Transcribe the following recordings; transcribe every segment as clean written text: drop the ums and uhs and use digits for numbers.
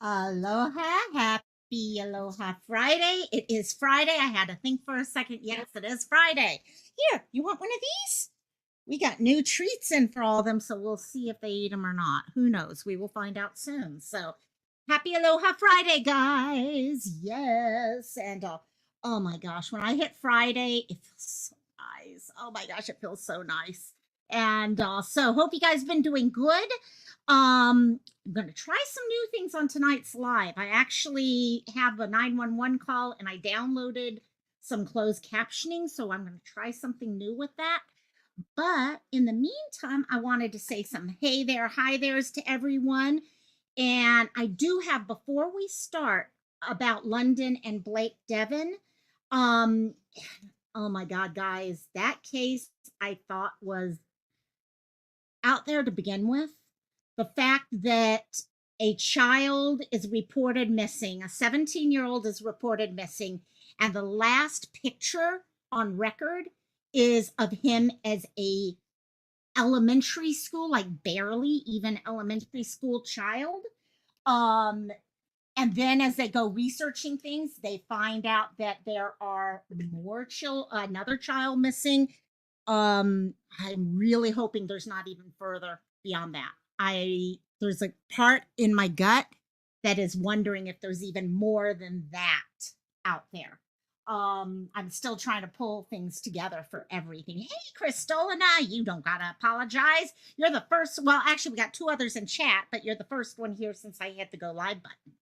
Aloha, happy Aloha Friday. It is Friday. I had to think for a second. Yes, it is Friday. Here, you want one of these? We got new treats in for all of them, so we'll see if they eat them or not. Who knows? We will find out soon. So, happy Aloha Friday, guys. Yes. And oh my gosh, when I hit Friday, it feels so nice. Oh my gosh, it feels so nice. And so hope you guys been doing good. I'm going to try some new things on tonight's live. I actually have a 911 call and I downloaded some closed captioning, so I'm going to try something new with that. But in the meantime, I wanted to say some hey there, hi there's to everyone. And I do have, before we start, about London and Blake Deven. Um, oh my God, guys, that case I thought was out there to begin with. The fact that a child is reported missing, a 17-year-old is reported missing, and the last picture on record is of him as a elementary school, like barely even elementary school child. Um, and then as they go researching things, they find out that there are more another child missing. I'm really hoping there's not even further beyond that. There's a part in my gut that is wondering if there's even more than that out there. I'm still trying to pull things together for everything. Hey, Crystolina, you don't gotta apologize. You're the first. Well, actually, we got two others in chat, but you're the first one here since I hit the go live button.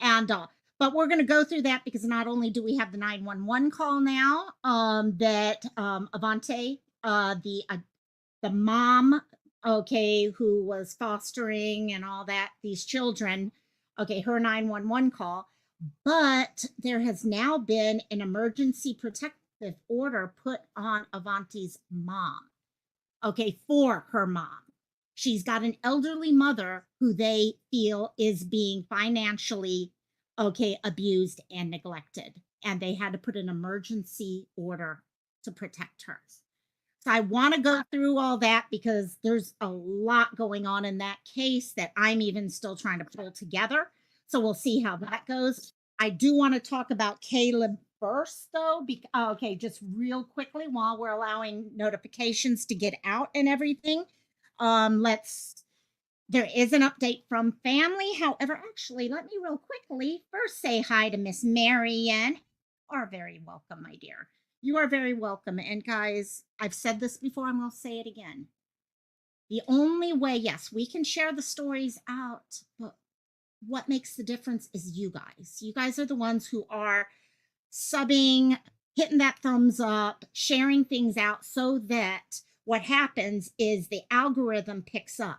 And but we're going to go through that because not only do we have the 911 call now, that Avante, the mom, okay, who was fostering and all that, these children, okay, her 911 call, but there has now been an emergency protective order put on Avanti's mom, okay, for her mom. She's got an elderly mother who they feel is being financially, okay, abused and neglected. And they had to put an emergency order to protect her. So I want to go through all that because there's a lot going on in that case that I'm even still trying to pull together. So we'll see how that goes. I do want to talk about Caleb first, though. Okay, just real quickly while we're allowing notifications to get out and everything. Let's. There is an update from family. However, actually, let me real quickly first say hi to Miss Marianne. You are very welcome, my dear. You are very welcome. And guys, I've said this before, I'm going to say it again. The only way, yes, we can share the stories out, but what makes the difference is you guys. You guys are the ones who are subbing, hitting that thumbs up, sharing things out so that what happens is the algorithm picks up.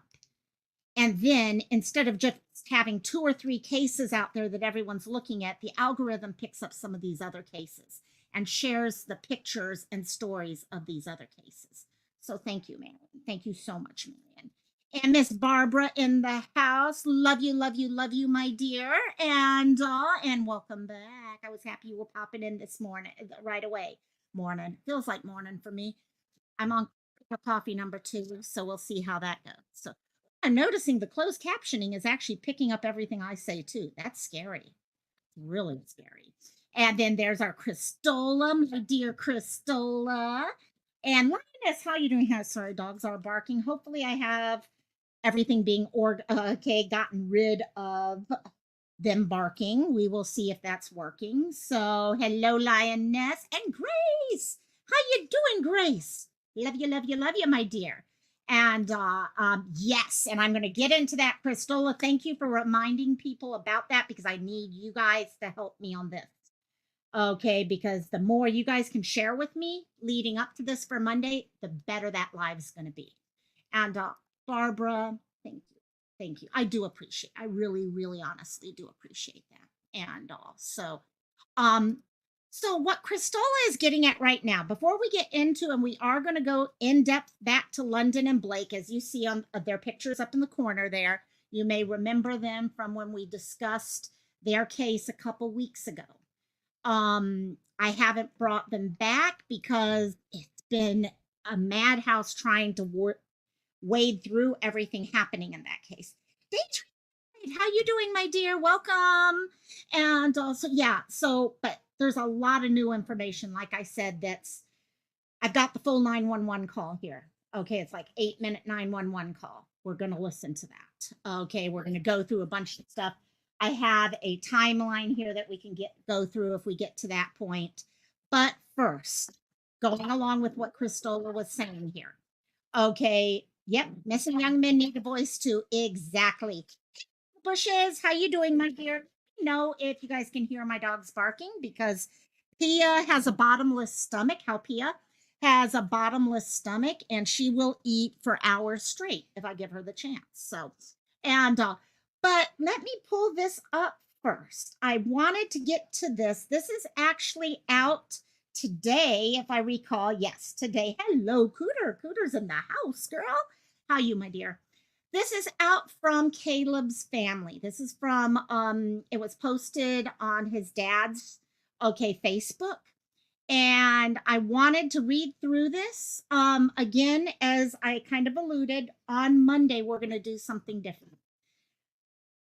And then instead of just having two or three cases out there that everyone's looking at, the algorithm picks up some of these other cases and shares the pictures and stories of these other cases. So thank you, Marion. Thank you so much, Marion. And Miss Barbara in the house. Love you, love you, love you, my dear. And welcome back. I was happy you were popping in this morning, right away. Morning. Feels like morning for me. I'm on coffee number 2, so we'll see how that goes. So I'm noticing the closed captioning is actually picking up everything I say too. That's scary. Really scary. And then there's our Cristola, my dear Cristola. And Lioness, how you doing? Sorry, dogs are barking. Hopefully I have everything being okay, gotten rid of them barking. We will see if that's working. So hello, Lioness and Grace. How you doing, Grace? Love you, love you, love you, my dear. And yes, and I'm going to get into that, Cristola. Thank you for reminding people about that because I need you guys to help me on this. Okay, because the more you guys can share with me leading up to this for Monday, the better that live is going to be. And Barbara, thank you. Thank you. I do appreciate. I really, really honestly do appreciate that. And so what Cristola is getting at right now, before we get into, and we are going to go in depth back to London and Blake, as you see on their pictures up in the corner there. You may remember them from when we discussed their case a couple weeks ago. I haven't brought them back because it's been a madhouse trying to wade through everything happening in that case. They tried How you doing, my dear? Welcome. And also, yeah, so but there's a lot of new information. Like I said, that's I've got the full 911 call here. Okay, it's like 8-minute 911 call. We're gonna listen to that. Okay, we're gonna go through a bunch of stuff. I have a timeline here that we can go through if we get to that point. But first, going along with what Christola was saying here. Okay, yep, missing young men need a voice too. Exactly. Bushes, how you doing, my dear? Know if you guys can hear my dogs barking because Pia has a bottomless stomach. How Pia has a bottomless stomach and she will eat for hours straight if I give her the chance. So, and but let me pull this up first. I wanted to get to this. This is actually out today, if I recall. Yes, today. Hello, Cooter. Cooter's in the house, girl. How you, my dear? This is out from Caleb's family. This is from it was posted on his dad's Facebook. And I wanted to read through this. Again, as I kind of alluded, on Monday we're going to do something different.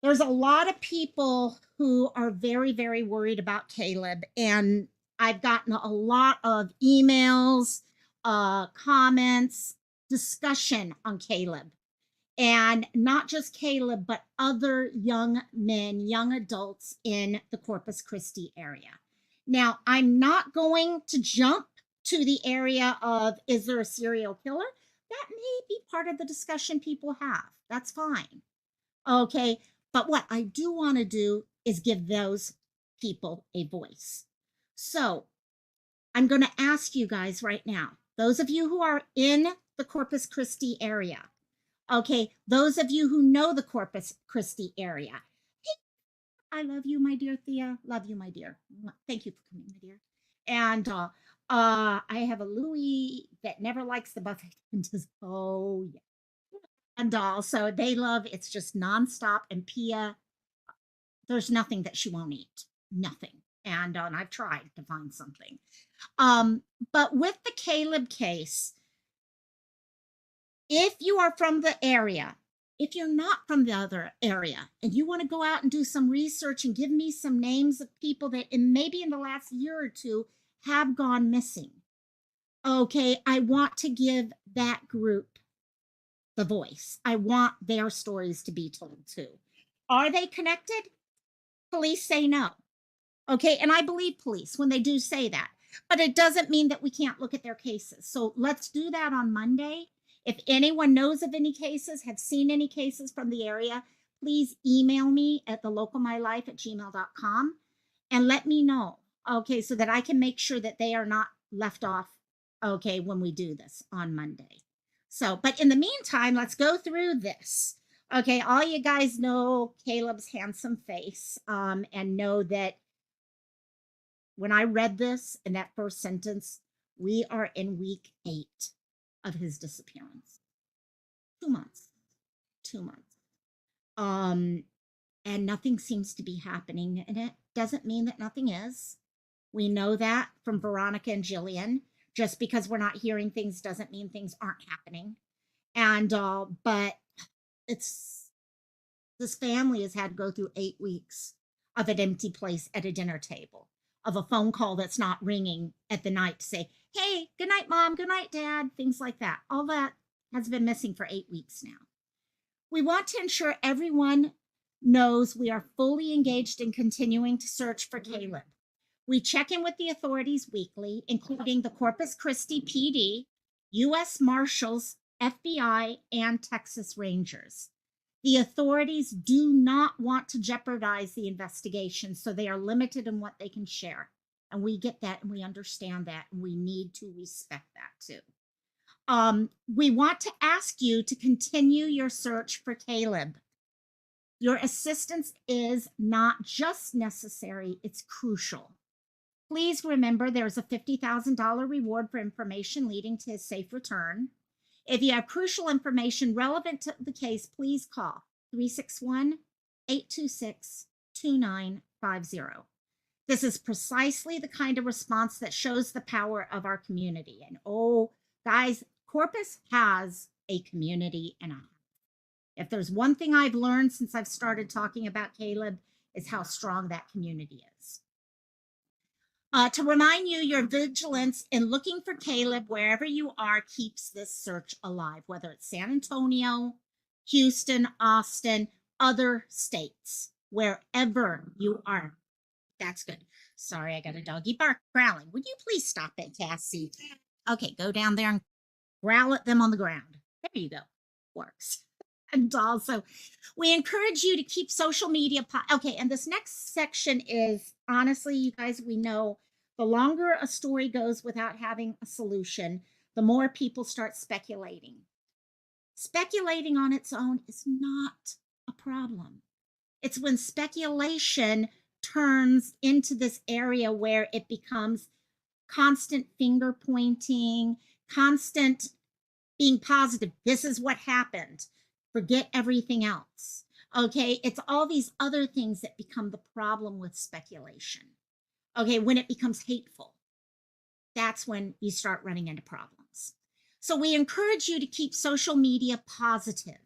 There's a lot of people who are very, very worried about Caleb, and I've gotten a lot of emails, comments, discussion on Caleb. And not just Caleb, but other young men, young adults in the Corpus Christi area. Now, I'm not going to jump to the area of is there a serial killer? That may be part of the discussion people have. That's fine. Okay. But what I do want to do is give those people a voice. So I'm going to ask you guys right now, those of you who are in the Corpus Christi area, okay, those of you who know the Corpus Christi area, I love you, my dear Thea. Love you, my dear. Thank you for coming, my dear. And I have a Louie that never likes the buffet. Oh yeah. And so they love it's just nonstop. And Pia, there's nothing that she won't eat. Nothing. And I've tried to find something. But with the Caleb case, if you are from the area, if you're not from the other area and you want to go out and do some research and give me some names of people that maybe in the last year or two have gone missing, okay, I want to give that group the voice. I want their stories to be told too. Are they connected? Police say no. Okay, and I believe police when they do say that, but it doesn't mean that we can't look at their cases. So let's do that on Monday. If anyone knows of any cases, have seen any cases from the area, please email me at thelocalmylife@gmail.com and let me know, okay, so that I can make sure that they are not left off, okay, when we do this on Monday. So, but in the meantime, let's go through this. Okay, all you guys know Caleb's handsome face and know that when I read this in that first sentence, we are in week 8 of his disappearance. 2 months. 2 months. And nothing seems to be happening. And it doesn't mean that nothing is. We know that from Veronica and Jillian. Just because we're not hearing things doesn't mean things aren't happening. And but it's this family has had to go through 8 weeks of an empty place at a dinner table, of a phone call that's not ringing at the night to say, hey, good night, mom, good night, dad, things like that. All that has been missing for 8 weeks now. We want to ensure everyone knows we are fully engaged in continuing to search for Caleb. We check in with the authorities weekly, including the Corpus Christi PD, U.S. Marshals, FBI, and Texas Rangers. The authorities do not want to jeopardize the investigation, so they are limited in what they can share. And we get that and we understand that, and we need to respect that too. We want to ask you to continue your search for Caleb. Your assistance is not just necessary, it's crucial. Please remember there's a $50,000 reward for information leading to his safe return. If you have crucial information relevant to the case, please call 361-826-2950. This is precisely the kind of response that shows the power of our community. And oh, guys, Corpus has a community and If there's one thing I've learned since I've started talking about Caleb, is how strong that community is. To remind you, your vigilance in looking for Caleb wherever you are keeps this search alive, whether it's San Antonio, Houston, Austin, other states, wherever you are. That's good. Sorry, I got a doggy bark growling. Would you please stop it, Cassie? Okay, go down there and growl at them on the ground. There you go. Works. And also, we encourage you to keep social media. Okay, and this next section is honestly, you guys, we know the longer a story goes without having a solution, the more people start speculating. Speculating on its own is not a problem. It's when speculation turns into this area where it becomes constant finger pointing, constant being positive. This is what happened. Forget everything else. Okay, it's all these other things that become the problem with speculation. Okay, when it becomes hateful, that's when you start running into problems. So we encourage you to keep social media positive.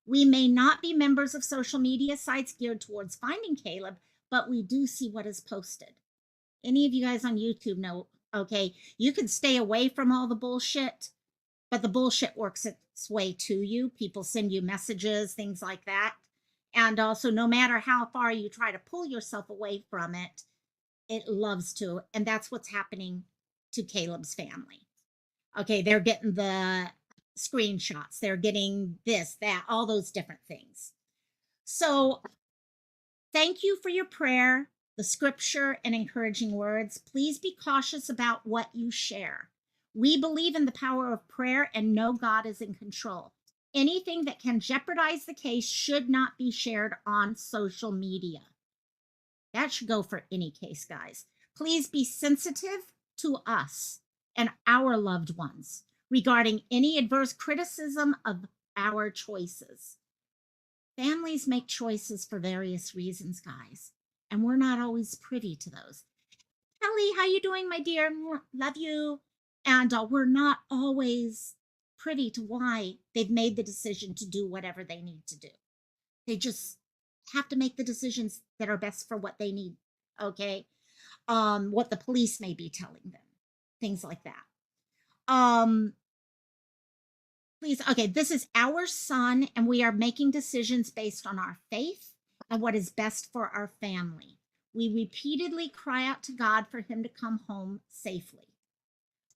We may not be members of social media sites geared towards finding Caleb, but we do see what is posted. Any of you guys on YouTube know, okay, you can stay away from all the bullshit, but the bullshit works its way to you. People send you messages, things like that. And also, no matter how far you try to pull yourself away from it, it loves to. And that's what's happening to Caleb's family. Okay, they're getting the screenshots, they're getting this, that, all those different things. So thank you for your prayer, the scripture, and encouraging words. Please be cautious about what you share. We believe in the power of prayer and know God is in control. Anything that can jeopardize the case should not be shared on social media. That should go for any case, guys. Please be sensitive to us and our loved ones regarding any adverse criticism of our choices. Families make choices for various reasons, guys, and we're not always privy to those. Kelly, how you doing, my dear? Love you. And we're not always privy to why they've made the decision to do whatever they need to do. They just have to make the decisions that are best for what they need, okay? What the police may be telling them, things like that. Please, okay, this is our son, and we are making decisions based on our faith and what is best for our family. We repeatedly cry out to God for him to come home safely.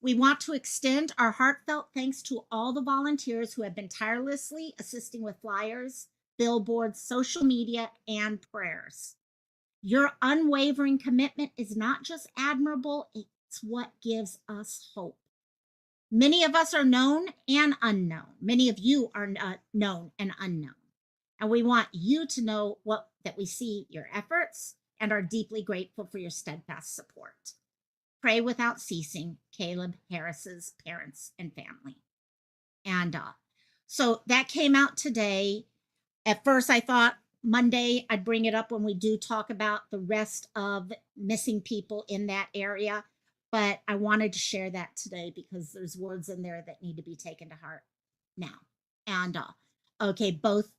We want to extend our heartfelt thanks to all the volunteers who have been tirelessly assisting with flyers, billboards, social media, and prayers. Your unwavering commitment is not just admirable, it's what gives us hope. Many of us are known and unknown. Many of you are known and unknown. And we want you to know that we see your efforts and are deeply grateful for your steadfast support. Pray without ceasing, Caleb Harris's parents and family. And so that came out today. At first, I thought Monday I'd bring it up when we do talk about the rest of missing people in that area. But I wanted to share that today because there's words in there that need to be taken to heart now. And okay, both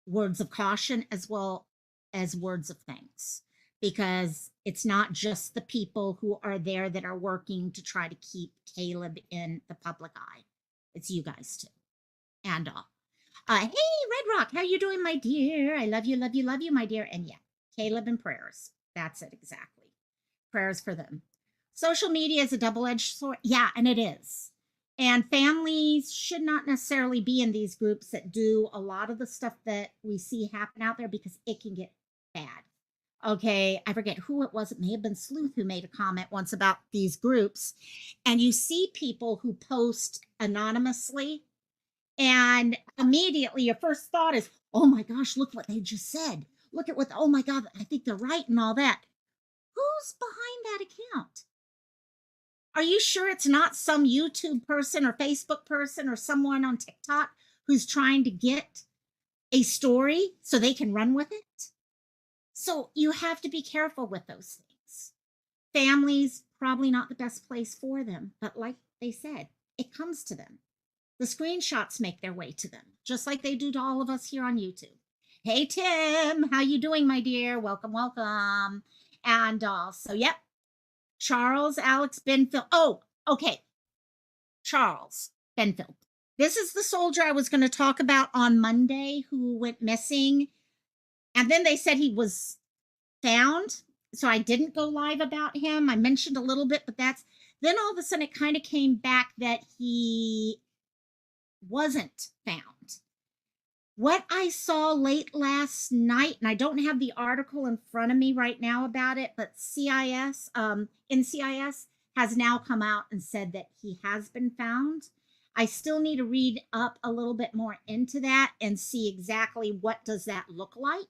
words of caution as well as words of thanks, because it's not just the people who are there that are working to try to keep Caleb in the public eye. It's you guys too. And hey, Red Rock, how you doing, my dear? I love you, love you, love you, my dear. And yeah, Caleb and prayers. That's it, exactly. Prayers for them. Social media is a double-edged sword. Yeah, and it is. And families should not necessarily be in these groups that do a lot of the stuff that we see happen out there, because it can get bad. Okay, I forget who it was. It may have been Sleuth who made a comment once about these groups. And you see people who post anonymously, and immediately your first thought is, oh my gosh, look what they just said. Look at what, oh my God, I think they're right and all that. Who's behind that account? Are you sure it's not some YouTube person or Facebook person or someone on TikTok who's trying to get a story so they can run with it? So you have to be careful with those things. Families, probably not the best place for them, but like they said, it comes to them. the screenshots make their way to them, just like they do to all of us here on YouTube. Hey Tim, how you doing, my dear? Welcome, welcome. And so yep, Charles Alex Benfield. Oh, okay. Charles Benfield. This is the soldier I was going to talk about on Monday who went missing. And then they said he was found. So I didn't go live about him. I mentioned a little bit, but then all of a sudden it kind of came back that he wasn't found. What I saw late last night, and I don't have the article in front of me right now about it, but NCIS has now come out and said that he has been found. I still need to read up a little bit more into that and see exactly what does that look like.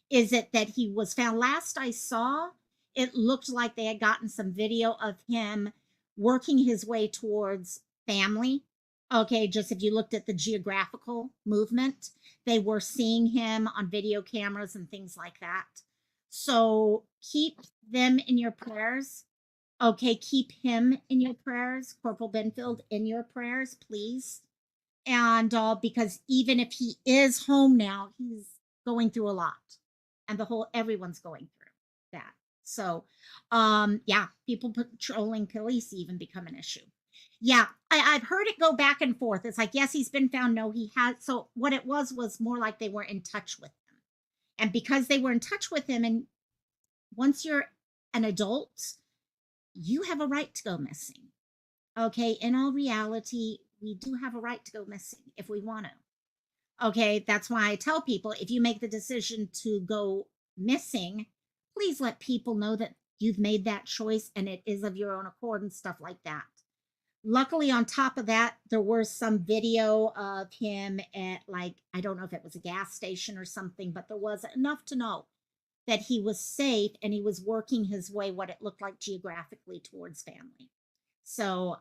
Is it that he was found? Last I saw, it looked like they had gotten some video of him working his way towards family. Okay, just if you looked at the geographical movement, they were seeing him on video cameras and things like that. So keep them in your prayers. Okay, keep him in your prayers, Corporal Benfield, in your prayers, please. And because even if he is home now, he's going through a lot, and everyone's going through that. So, yeah, people patrolling police even become an issue. Yeah, I've heard it go back and forth. It's like, yes, he's been found. No, he has. So what it was more like they were in touch with him. And because they were in touch with him, and once you're an adult, you have a right to go missing. Okay, in all reality, we do have a right to go missing if we want to. Okay, that's why I tell people, if you make the decision to go missing, please let people know that you've made that choice and it is of your own accord and stuff like that. Luckily, on top of that, there was some video of him at, like, I don't know if it was a gas station or something, but there was enough to know that he was safe and he was working his way, what it looked like geographically, towards family. So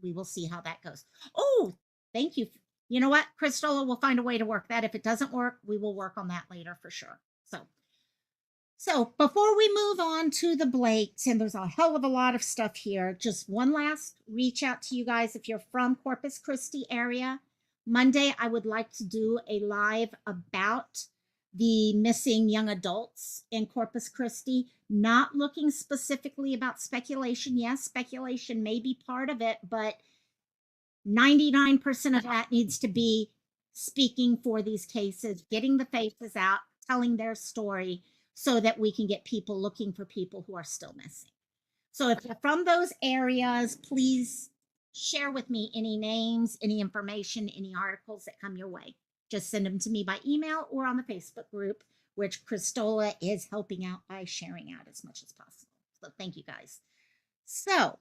we will see how that goes. Oh, thank you. You know what? Christola will find a way to work that. If it doesn't work, we will work on that later for sure. So before we move on to the Blakes, and there's a hell of a lot of stuff here, just one last reach out to you guys. If you're from Corpus Christi area, Monday, I would like to do a live about the missing young adults in Corpus Christi, not looking specifically about speculation. Yes, speculation may be part of it, but 99% of that needs to be speaking for these cases, getting the faces out, telling their story, so that we can get people looking for people who are still missing. So if you're from those areas, please share with me any names, any information, any articles that come your way. Just send them to me by email or on the Facebook group, which Christola is helping out by sharing out as much as possible. So thank you guys. So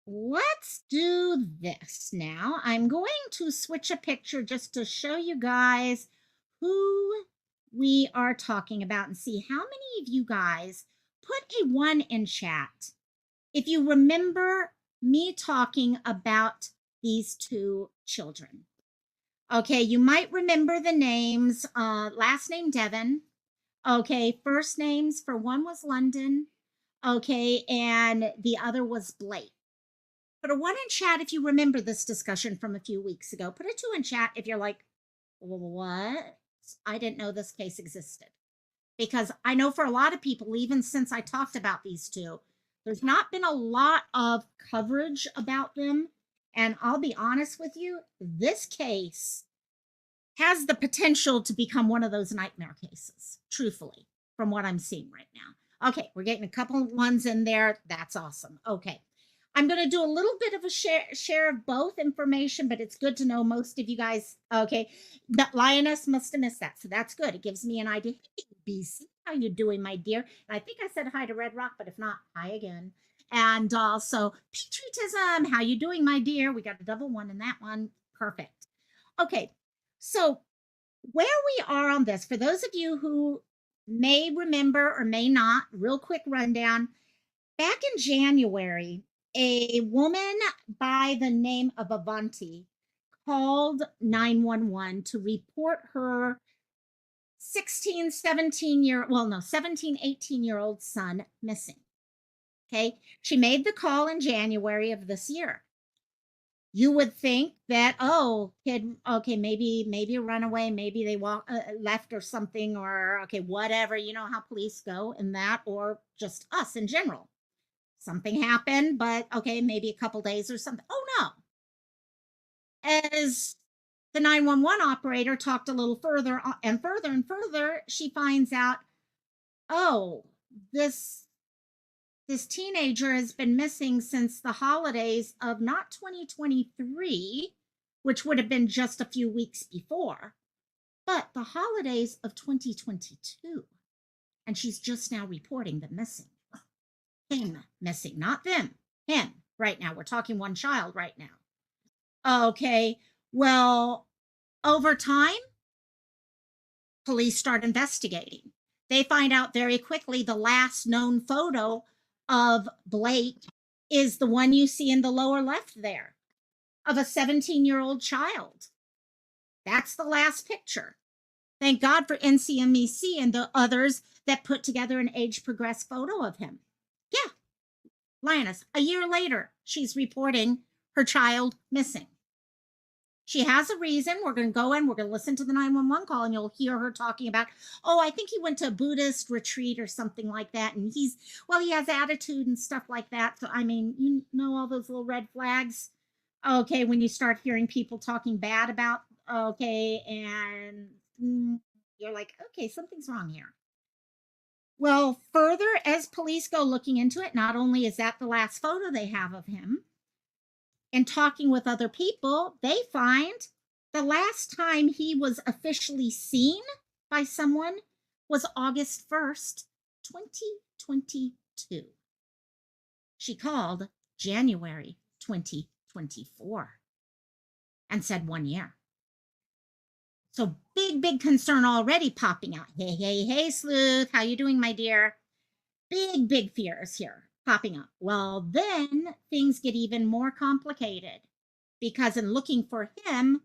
let's do this now. I'm going to switch a picture just to show you guys who we are talking about and see how many of you guys put a 1 in chat if you remember me talking about these 2 children. Okay, you might remember the names. Last name Deven. Okay, first names for one was London. Okay, and the other was Blake. Put a 1 in chat if you remember this discussion from a few weeks ago. Put a 2 in chat if you're like, what? I didn't know this case existed. Because I know for a lot of people, even since I talked about these 2, there's not been a lot of coverage about them. And I'll be honest with you, this case has the potential to become one of those nightmare cases, truthfully, from what I'm seeing right now. Okay, we're getting a couple of ones in there. That's awesome. Okay. I'm going to do a little bit of a share of both information, but it's good to know most of you guys. Okay, that Lioness must have missed that, so that's good. It gives me an idea. Hey, BC, how you doing, my dear? And I think I said hi to Red Rock, but if not, hi again. And also, Patriotism, how you doing, my dear? We got a double 1 in that one. Perfect. Okay, so where we are on this, for those of you who may remember or may not, real quick rundown. Back in January, a woman by the name of Avanti called 911 to report her 17, 18-year-old son missing. Okay, she made the call in January of this year. You would think that, oh, kid, okay, maybe a runaway, maybe they left or something, or okay, whatever. You know how police go in that, or just us in general. Something happened, but okay, maybe a couple days or something. Oh no. As the 911 operator talked a little further and further and further, she finds out, oh, this this teenager has been missing since the holidays of not 2023, which would have been just a few weeks before, but the holidays of 2022. And she's just now reporting the missing. Him missing, not them. Him right now. We're talking one child right now. Okay. Well, over time, police start investigating. They find out very quickly the last known photo of Blake is the one you see in the lower left there of a 17-year-old child. That's the last picture. Thank God for NCMEC and the others that put together an age progressed photo of him. Yeah, Lioness, a year later, she's reporting her child missing. She has a reason. We're going to go in, we're going to listen to the 911 call, and you'll hear her talking about, oh, I think he went to a Buddhist retreat or something like that. And he has attitude and stuff like that. So, I mean, you know, all those little red flags. Okay, when you start hearing people talking bad about, okay, and you're like, okay, something's wrong here. Well, further, as police go looking into it, not only is that the last photo they have of him, and talking with other people, they find the last time he was officially seen by someone was August 1st, 2022. She called January 2024 and said 1 year. So big concern already popping out. Hey, sleuth, how you doing, my dear? Big fears here popping up. Well, then things get even more complicated because in looking for him,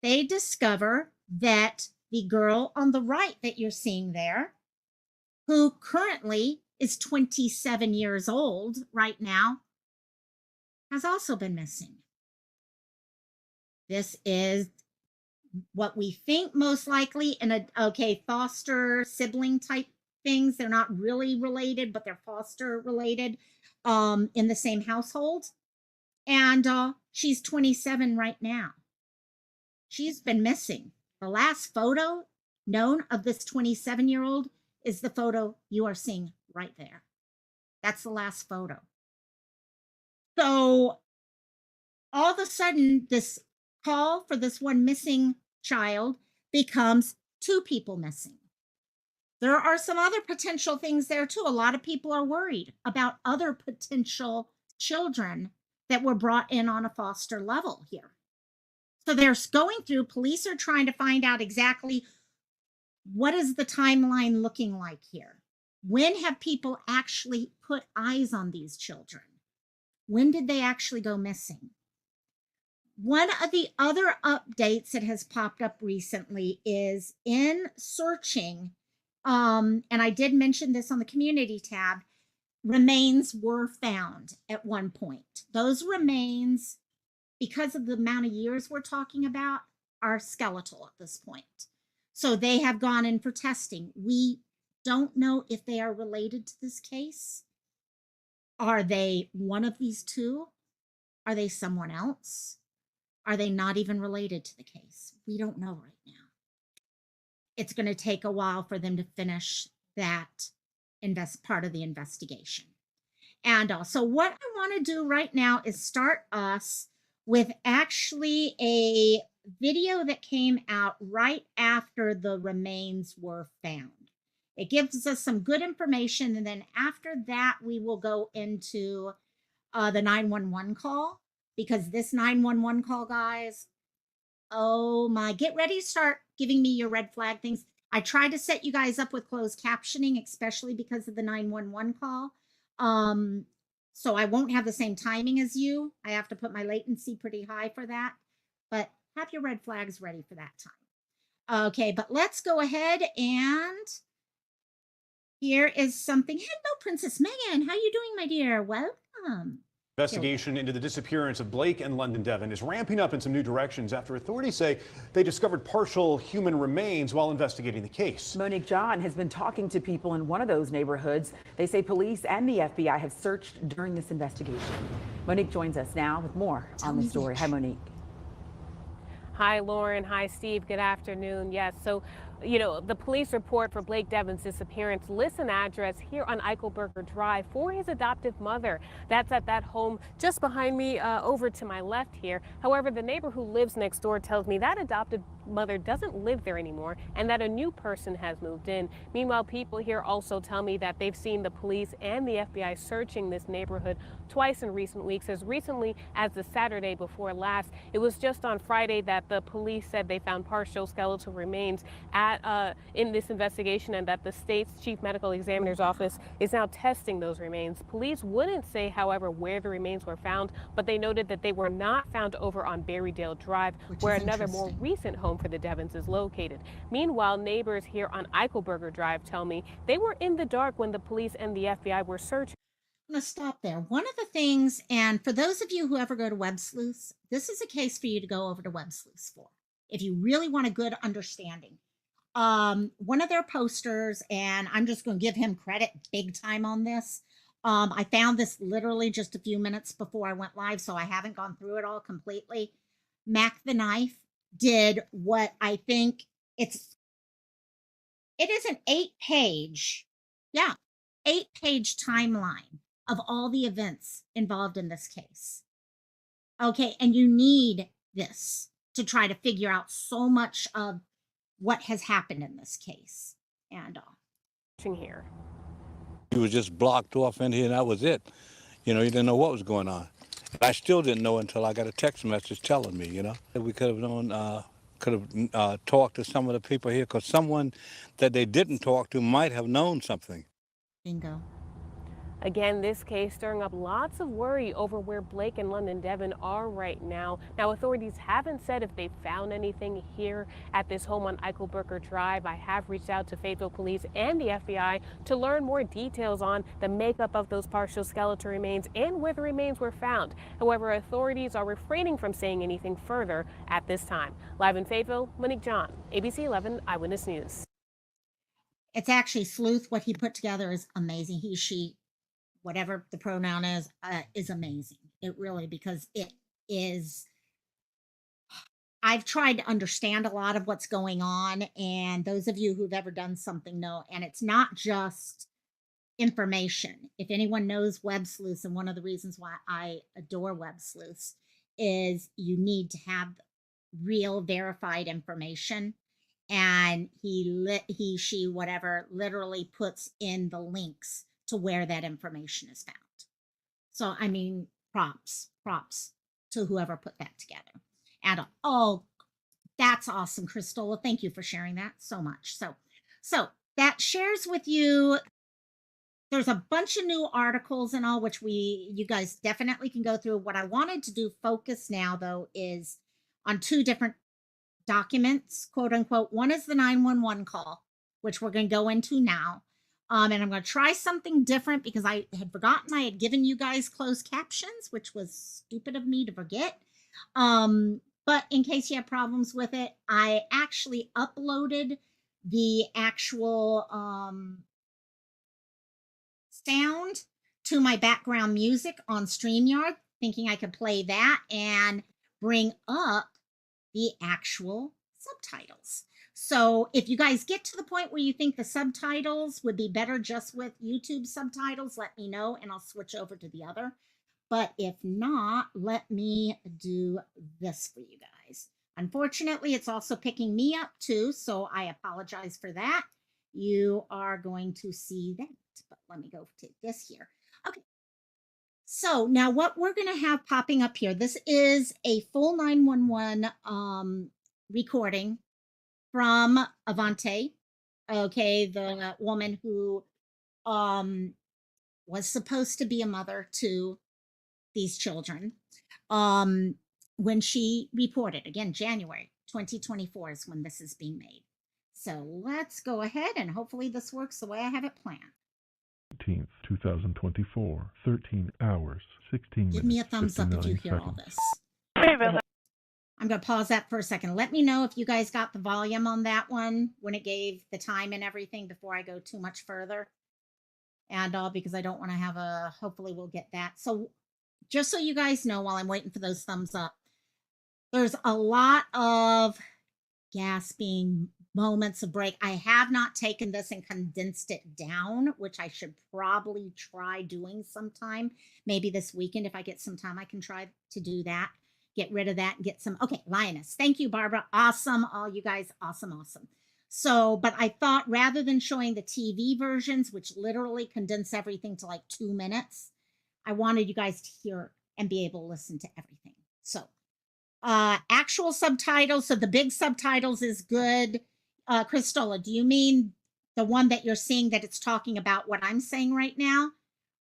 they discover that the girl on the right that you're seeing there, who currently is 27 years old right now, has also been missing. This is what we think most likely in a foster sibling type things. They're not really related, but they're foster related in the same household. And she's 27 right now. She's been missing. The last photo known of this 27-year-old is the photo you are seeing right there. That's the last photo. So all of a sudden, this call for this one missing child becomes two people missing. There are some other potential things there too. A lot of people are worried about other potential children that were brought in on a foster level here. So they're going through, police are trying to find out exactly what is the timeline looking like here. When have people actually put eyes on these children? When did they actually go missing? One of the other updates that has popped up recently is in searching, and I did mention this on the community tab, remains were found at one point. Those remains, because of the amount of years we're talking about, are skeletal at this point. So they have gone in for testing. We don't know if they are related to this case. Are they one of these two? Are they someone else? Are they not even related to the case? We don't know right now. It's going to take a while for them to finish that part of the investigation. And so what I want to do right now is start us with actually a video that came out right after the remains were found. It gives us some good information, and then after that, we will go into the 911 call, because this 911 call, guys, oh my, get ready to start giving me your red flag things. I tried to set you guys up with closed captioning, especially because of the 911 call. So I won't have the same timing as you. I have to put my latency pretty high for that, but have your red flags ready for that time. Okay, but let's go ahead, and here is something. Hello, Princess Megan. How you doing, my dear? Welcome. Investigation into the disappearance of Blake and London Deven is ramping up in some new directions after authorities say they discovered partial human remains while investigating the case. Monique John has been talking to people in one of those neighborhoods. They say police and the FBI have searched during this investigation. Monique joins us now with more on the story. Hi, Monique. Hi, Lauren. Hi, Steve. Good afternoon. Yes, so, the police report for Blake Deven's disappearance lists an address here on Eichelberger Drive for his adoptive mother. That's at that home just behind me, over to my left here. However, the neighbor who lives next door tells me that adoptive mother doesn't live there anymore and that a new person has moved in. Meanwhile, people here also tell me that they've seen the police and the FBI searching this neighborhood twice in recent weeks, as recently as the Saturday before last. It was just on Friday that the police said they found partial skeletal remains in this investigation, and that the state's chief medical examiner's office is now testing those remains. Police wouldn't say, however, where the remains were found, but they noted that they were not found over on Berrydale Drive, where another more recent home for the Devens is located. Meanwhile, neighbors here on Eichelberger Drive tell me they were in the dark when the police and the FBI were searching. I'm going to stop there. One of the things, and for those of you who ever go to Web Sleuths, this is a case for you to go over to Web Sleuths for, if you really want a good understanding. One of their posters, and I'm just going to give him credit big time on this. I found this literally just a few minutes before I went live, so I haven't gone through it all completely. Mac the Knife did what I think it is an 8-page timeline of all the events involved in this case. Okay, and you need this to try to figure out so much of what has happened in this case. And here. He was just blocked off in here, and that was it. You didn't know what was going on. I still didn't know until I got a text message telling me, We could have known, talked to some of the people here, because someone that they didn't talk to might have known something. Bingo. Again, this case stirring up lots of worry over where Blake and London Deven are right now. Now, authorities haven't said if they found anything here at this home on Eichelberger Drive. I have reached out to Fayetteville Police and the FBI to learn more details on the makeup of those partial skeletal remains and where the remains were found. However, authorities are refraining from saying anything further at this time. Live in Fayetteville, Monique John, ABC 11 Eyewitness News. It's actually Sleuth. What he put together is amazing. He, she, whatever the pronoun is amazing. It really, because it is, I've tried to understand a lot of what's going on, and those of you who've ever done something know, and it's not just information. If anyone knows Web Sleuths, and one of the reasons why I adore Web Sleuths is you need to have real verified information, and he, she, whatever, literally puts in the links to where that information is found. So, I mean, props to whoever put that together. And that's awesome, Crystal. Well, thank you for sharing that so much. So that shares with you. There's a bunch of new articles and all, which you guys definitely can go through. What I wanted to do focus now, though, is on two different documents, quote unquote. One is the 911 call, which we're going to go into now. And I'm going to try something different because I had forgotten I had given you guys closed captions, which was stupid of me to forget. But in case you have problems with it, I actually uploaded the actual sound to my background music on StreamYard, thinking I could play that and bring up the actual subtitles. So if you guys get to the point where you think the subtitles would be better just with YouTube subtitles, let me know and I'll switch over to the other. But if not, let me do this for you guys. Unfortunately, it's also picking me up too, so I apologize for that. You are going to see that, but let me go to this here. Okay. So now what we're going to have popping up here, this is a full 911 recording from Avante, okay, the woman who was supposed to be a mother to these children, when she reported, again, January 2024 is when this is being made. So let's go ahead and hopefully this works the way I have it planned. 18th, 2024, 13 hours, 16 Give me a minutes, thumbs up if you 59 hear all seconds. this. Hey, Bill. I'm going to pause that for a second. Let me know if you guys got the volume on that one when it gave the time and everything before I go too much further. And because I don't want to have hopefully we'll get that. So just so you guys know, while I'm waiting for those thumbs up, there's a lot of gasping moments of break. I have not taken this and condensed it down, which I should probably try doing sometime. Maybe this weekend, if I get some time, I can try to do that. Get rid of that and get some. Okay, Lioness. Thank you, Barbara. Awesome. All you guys. Awesome, awesome. So, but I thought rather than showing the TV versions, which literally condense everything to like 2 minutes, I wanted you guys to hear and be able to listen to everything. So, actual subtitles. So the big subtitles is good. Christola, do you mean the one that you're seeing that it's talking about what I'm saying right now,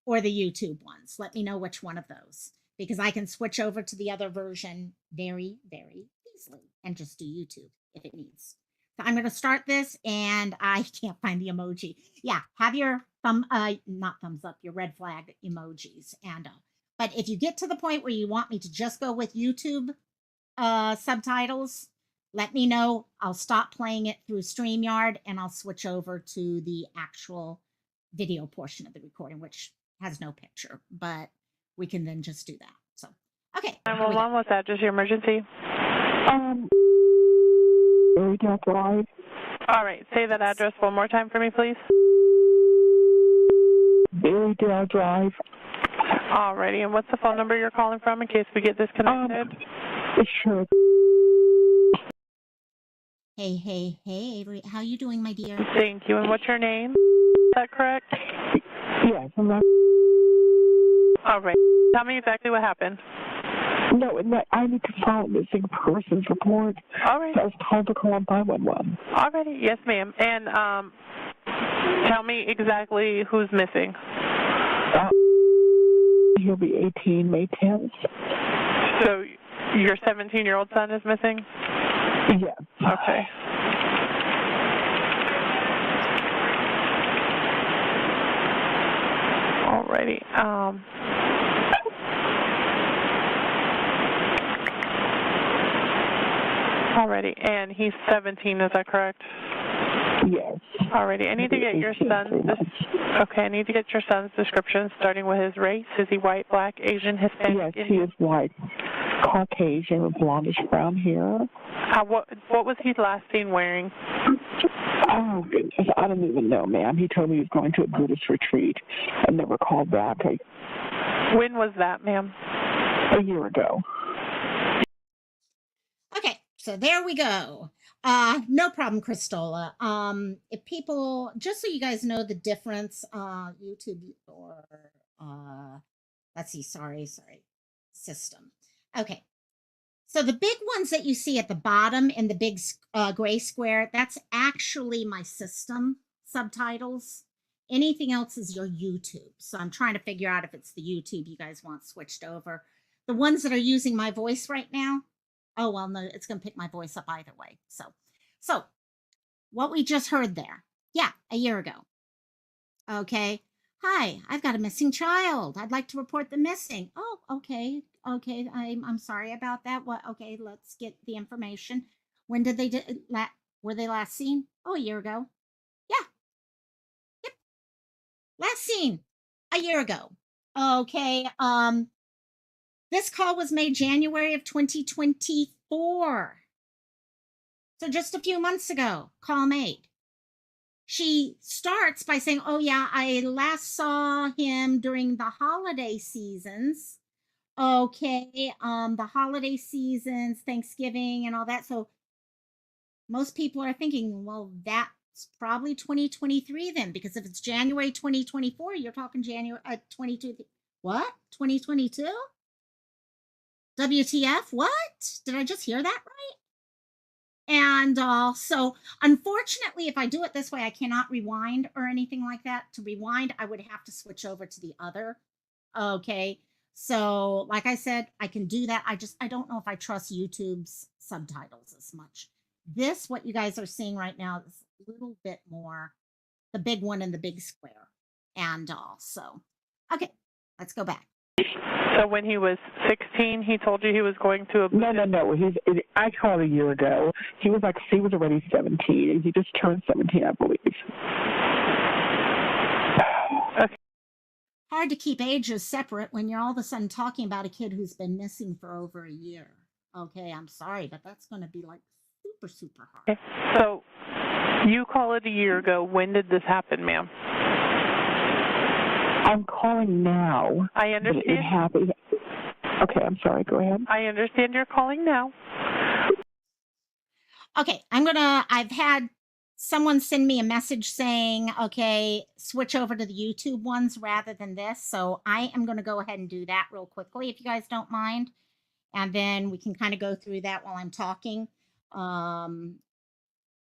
or the YouTube ones? Let me know which one of those, because I can switch over to the other version very, very easily and just do YouTube if it needs. So I'm going to start this, and I can't find the emoji. Yeah, have your not thumbs up, your red flag emojis. And but if you get to the point where you want me to just go with YouTube subtitles, let me know. I'll stop playing it through StreamYard and I'll switch over to the actual video portion of the recording, which has no picture, but we can then just do that. So, okay. 911, what's that? Just your emergency? Retail Drive. All right, say that address one more time for me, please. Berrydale Drive. All righty, and what's the phone number you're calling from in case we get disconnected? Sure. Hey, how you doing, my dear? Thank you, and what's your name? Is that correct? Yes, I'm not. All right, tell me exactly what happened. No, I need to file a missing persons report. All right. So I was told to call 911. All righty, yes, ma'am. And tell me exactly who's missing. He'll be 18 May 10th. So your 17-year-old son is missing? Yes. Okay. Alrighty. Alrighty, and he's 17, is that correct? Yes. Alrighty, I need to get your son's. Okay, I need to get your son's description, starting with his race. Is he white, black, Asian, Hispanic? Yes, he is white, Caucasian with blondish brown hair. What was he last seen wearing? Oh goodness, I don't even know, ma'am. He told me he was going to a Buddhist retreat and never called back. When was that, ma'am? A year ago. Okay, so there we go. No problem, Christola. If people, just so you guys know the difference, YouTube or let's see, sorry, system. Okay. So the big ones that you see at the bottom in the big gray square, that's actually my system subtitles. Anything else is your YouTube. So I'm trying to figure out if it's the YouTube you guys want switched over. The ones that are using my voice right now, oh, well, no, it's going to pick my voice up either way. So what we just heard there, yeah, a year ago. Okay. Hi, I've got a missing child. I'd like to report the missing. Oh, okay. I'm sorry about that. What? Okay, let's get the information. When did they were they last seen? Oh, a year ago. Yeah. Yep. Last seen a year ago. Okay. This call was made January of 2024. So just a few months ago, call made. She starts by saying, oh yeah, I last saw him during the holiday seasons. Okay, the holiday seasons, Thanksgiving and all that. So most people are thinking, well, that's probably 2023 then, because if it's January 2024, you're talking January 22. What? 2022? WTF? What? Did I just hear that right? And so unfortunately, if I do it this way, I cannot rewind or anything like that. To rewind, I would have to switch over to the other. Okay. So like I said, I can do that. I don't know if I trust YouTube's subtitles as much. This, what you guys are seeing right now, is a little bit more the big one in the big square. and all. So, okay, let's go back. So when he was 16, he told you he was going to a No. I called a year ago. He was already 17, and he just turned 17, I believe. Okay. Hard to keep ages separate when you're all of a sudden talking about a kid who's been missing for over a year. Okay, I'm sorry, but that's going to be like super, super hard. Okay. So you called it a year ago. When did this happen, ma'am? I'm calling now. I understand. It happened. Okay, I'm sorry. Go ahead. I understand you're calling now. Okay, I've had someone send me a message saying, okay, switch over to the YouTube ones rather than this. So I am going to go ahead and do that real quickly, if you guys don't mind. And then we can kind of go through that while I'm talking.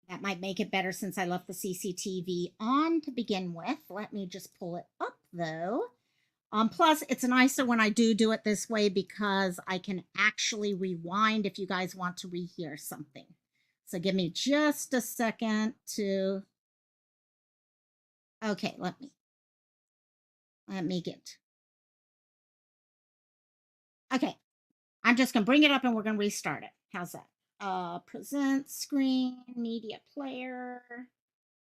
That might make it better since I left the CCTV on to begin with. Let me just pull it up though. Plus, it's nicer when I do it this way because I can actually rewind if you guys want to rehear something. So give me just a second to, okay, let me get, okay, I'm just going to bring it up and we're going to restart it. How's that? Present screen, media player.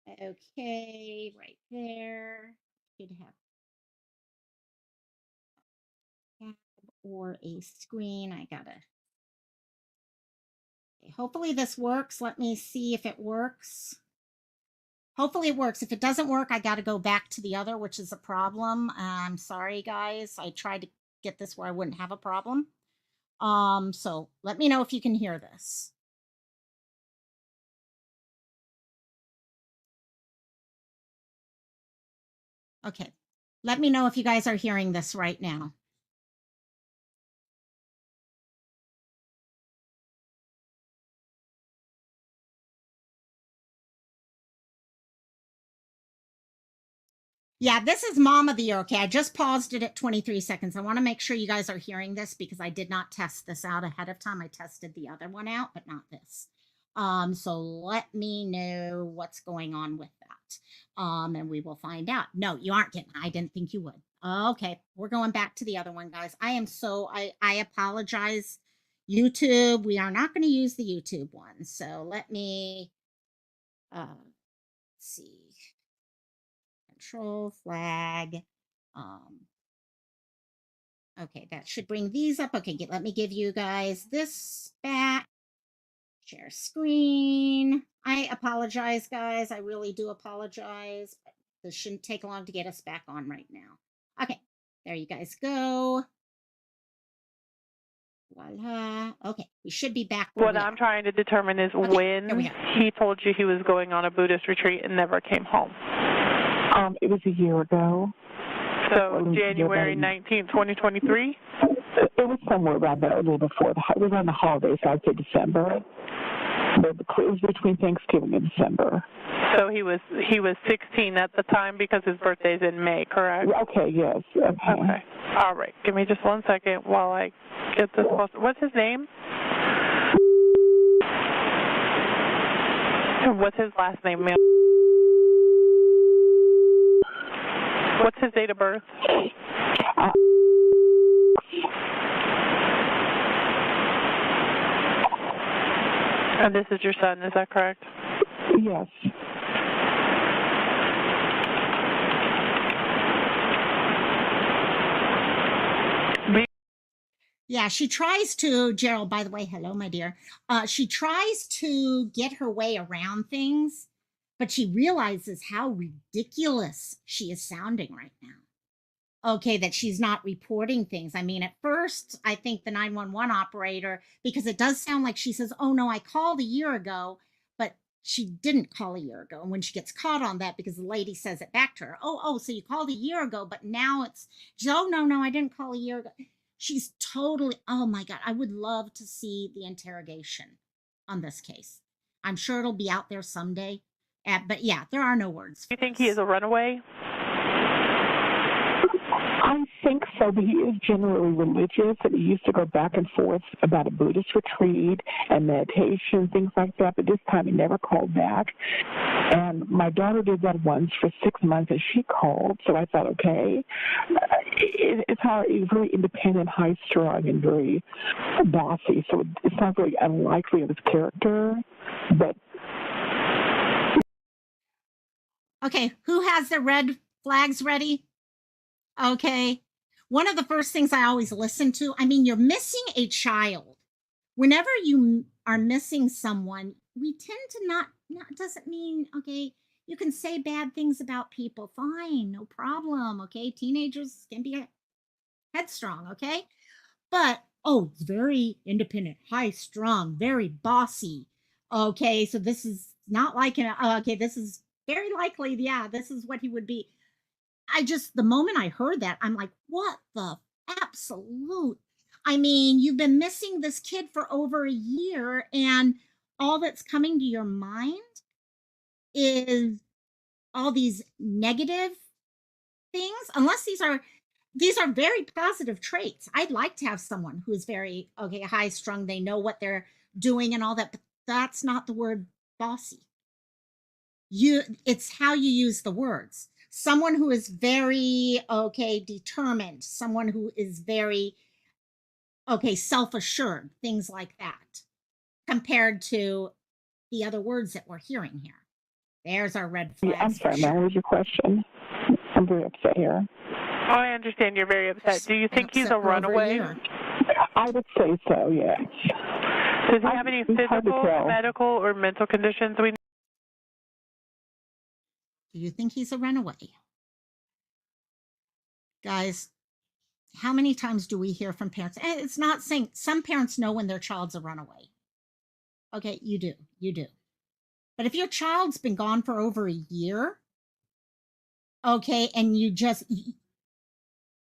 Okay, right there. Should have tab or a screen. I gotta. Okay, hopefully this works. Let me see if it works. Hopefully it works. If it doesn't work, I got to go back to the other, which is a problem. I'm sorry, guys. I tried to get this where I wouldn't have a problem. So let me know if you can hear this. Okay. Let me know if you guys are hearing this right now. Yeah, this is Mom of the Year. Okay, I just paused it at 23 seconds. I want to make sure you guys are hearing this because I did not test this out ahead of time. I tested the other one out, but not this. So let me know what's going on with that. And we will find out. No, you aren't getting, I didn't think you would. Okay, we're going back to the other one, guys. I apologize, YouTube. We are not going to use the YouTube one. So let me, see. Control flag. Okay, that should bring these up. Okay, let me give you guys this back. Share screen. I apologize, guys. I really do apologize. But this shouldn't take long to get us back on right now. Okay, there you guys go. Voila. Okay, we should be back. What I'm trying to determine is when he told you he was going on a Buddhist retreat and never came home. It was a year ago. So January 19th, 2023? It was somewhere around there, a little before. It was on the holidays, so I'd say December. But it was between Thanksgiving and December. So he was 16 at the time because his birthday's in May, correct? Okay, yes. Okay. All right. Give me just 1 second while I get this. What's his name? What's his last name, ma'am? What's his date of birth? And this is your son, is that correct? Yes. Yeah, she tries to, Gerald, by the way, hello, my dear. She tries to get her way around things, but she realizes how ridiculous she is sounding right now. Okay, that she's not reporting things. I mean, at first, I think the 911 operator, because it does sound like she says, oh, no, I called a year ago, but she didn't call a year ago. And when she gets caught on that, because the lady says it back to her, oh, so you called a year ago, but now oh, no, I didn't call a year ago. She's totally, oh my God, I would love to see the interrogation on this case. I'm sure it'll be out there someday. But yeah, there are no words. Do you think he is a runaway? I think so, but he is generally religious, and he used to go back and forth about a Buddhist retreat and meditation, things like that, but this time he never called back. And my daughter did that once for 6 months, and she called, so I thought, okay. It's hard. He's very independent, high-strung, and very bossy, so it's not really unlikely of his character, but... Okay, who has their red flags ready? Okay. One of the first things I always listen to, I mean, you're missing a child. Whenever you are missing someone, we tend to not doesn't mean, okay, you can say bad things about people. Fine, no problem. Okay. Teenagers can be headstrong. Okay. But, oh, it's very independent, high strung, very bossy. Okay. So this is not like an, okay, this is very likely. Yeah, this is what he would be. The moment I heard that, I'm like, what the absolute? I mean, you've been missing this kid for over a year, and all that's coming to your mind is all these negative things, unless these are very positive traits. I'd like to have someone who's very, okay, high strung, they know what they're doing and all that, but that's not the word bossy. It's how you use the words. Someone who is very, okay, determined, someone who is very, okay, self-assured, things like that, compared to the other words that we're hearing here. There's our red flags. Yeah, I'm sorry, ma'am. What was your question? I'm very upset here. Oh, I understand you're very upset. Do you think he's a runaway? I would say so, yes. Does he have any physical, medical, or mental conditions we know? Do you think he's a runaway? Guys, how many times do we hear from parents? And it's not saying some parents know when their child's a runaway. Okay, you do. But if your child's been gone for over a year, okay, and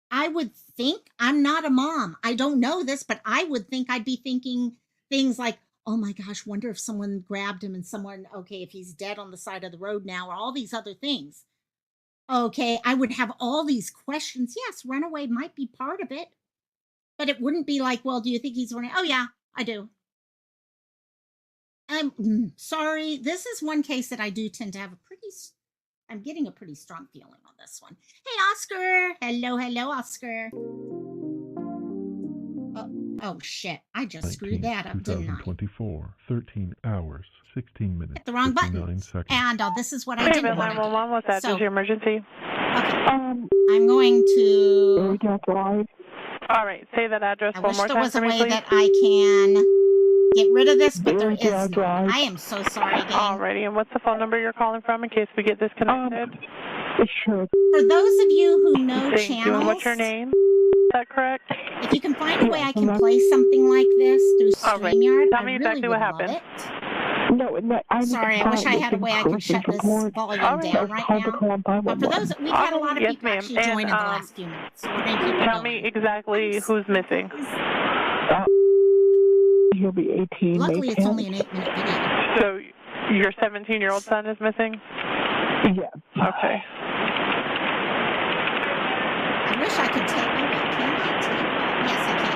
I would think, I'm not a mom, I don't know this, but I would think I'd be thinking things like, oh my gosh, wonder if someone grabbed him and someone, okay, if he's dead on the side of the road now, or all these other things. Okay, I would have all these questions. Yes, runaway might be part of it, but it wouldn't be like, well, do you think he's running? Oh yeah, I do. I'm sorry. This is one case that I do tend to have I'm getting a pretty strong feeling on this one. Hey, Oscar. Hello, Oscar. Oh shit. I just screwed that up, didn't I? 2024, 13 hours, 16 minutes. Hit the wrong button. Seconds. And this is what I didn't want to do. 911, what's that? Is your emergency? Okay. I'm going to... All right, say that address one more time. I wish there was a way that I can get rid of this, but there is not. I am so sorry, gang. Alrighty, and what's the phone number you're calling from in case we get disconnected? Sure. For those of you who know Thank channels... you, and what's your name? Is that correct? If you can find a way I can play something like this through StreamYard, Tell me exactly what happened. No, sorry, I wish I had a way I could shut this volume down right now. But for those, we've had a lot of people actually join in the last few minutes, so we're going to keep it Tell me exactly who's missing. He'll be 18. Luckily, it's only an 8-minute video. So your 17-year-old son is missing? Yes. Okay. I wish I could take... Yes, I can.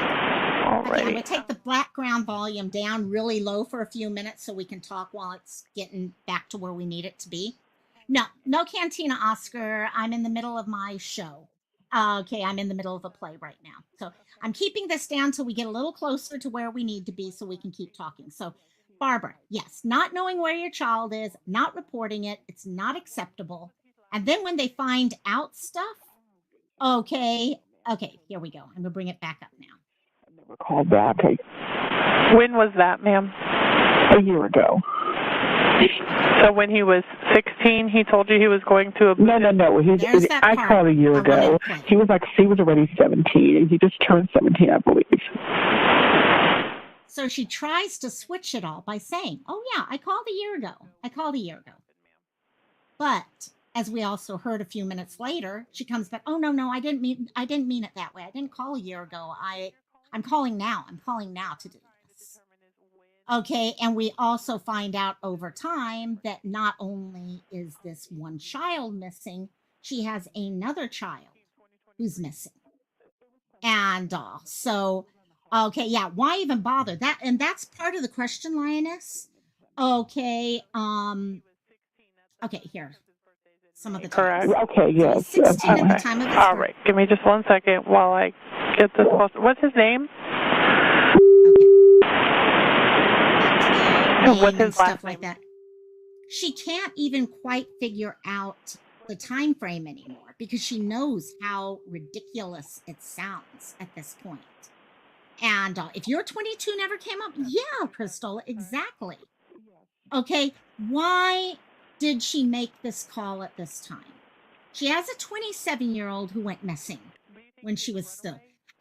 Alrighty. I'm going to take the background volume down really low for a few minutes so we can talk while it's getting back to where we need it to be. No Cantina, Oscar. I'm in the middle of my show. Okay, I'm in the middle of a play right now. So I'm keeping this down till we get a little closer to where we need to be so we can keep talking. So, Barbara, yes, not knowing where your child is, not reporting it, it's not acceptable. And then when they find out stuff, okay, here we go. I'm going to bring it back up now. I never called back. When was that, ma'am? A year ago. So when he was 16, he told you he was going to... No. I called a year ago. He was already 17, and he just turned 17, I believe. So she tries to switch it all by saying, oh yeah, I called a year ago. But as we also heard a few minutes later, she comes back, oh no, I didn't mean it that way. I didn't call a year ago. I'm calling now. I'm calling now to do this. Okay, and we also find out over time that not only is this one child missing, she has another child who's missing. And okay, yeah, why even bother? That's part of the question, Lioness. Okay, okay, here. Some of the times. Correct. Okay, So yes. he's 16 at the Okay. time of his All birth. right. Give me just 1 second while I get this. What's his name? Okay. And what's And his stuff last like name? that. She can't even quite figure out the time frame anymore because she knows how ridiculous it sounds at this point. And if your 22 never came up, yeah, Crystal, exactly. Okay, why did she make this call at this time? She has a 27-year-old who went missing when she was still.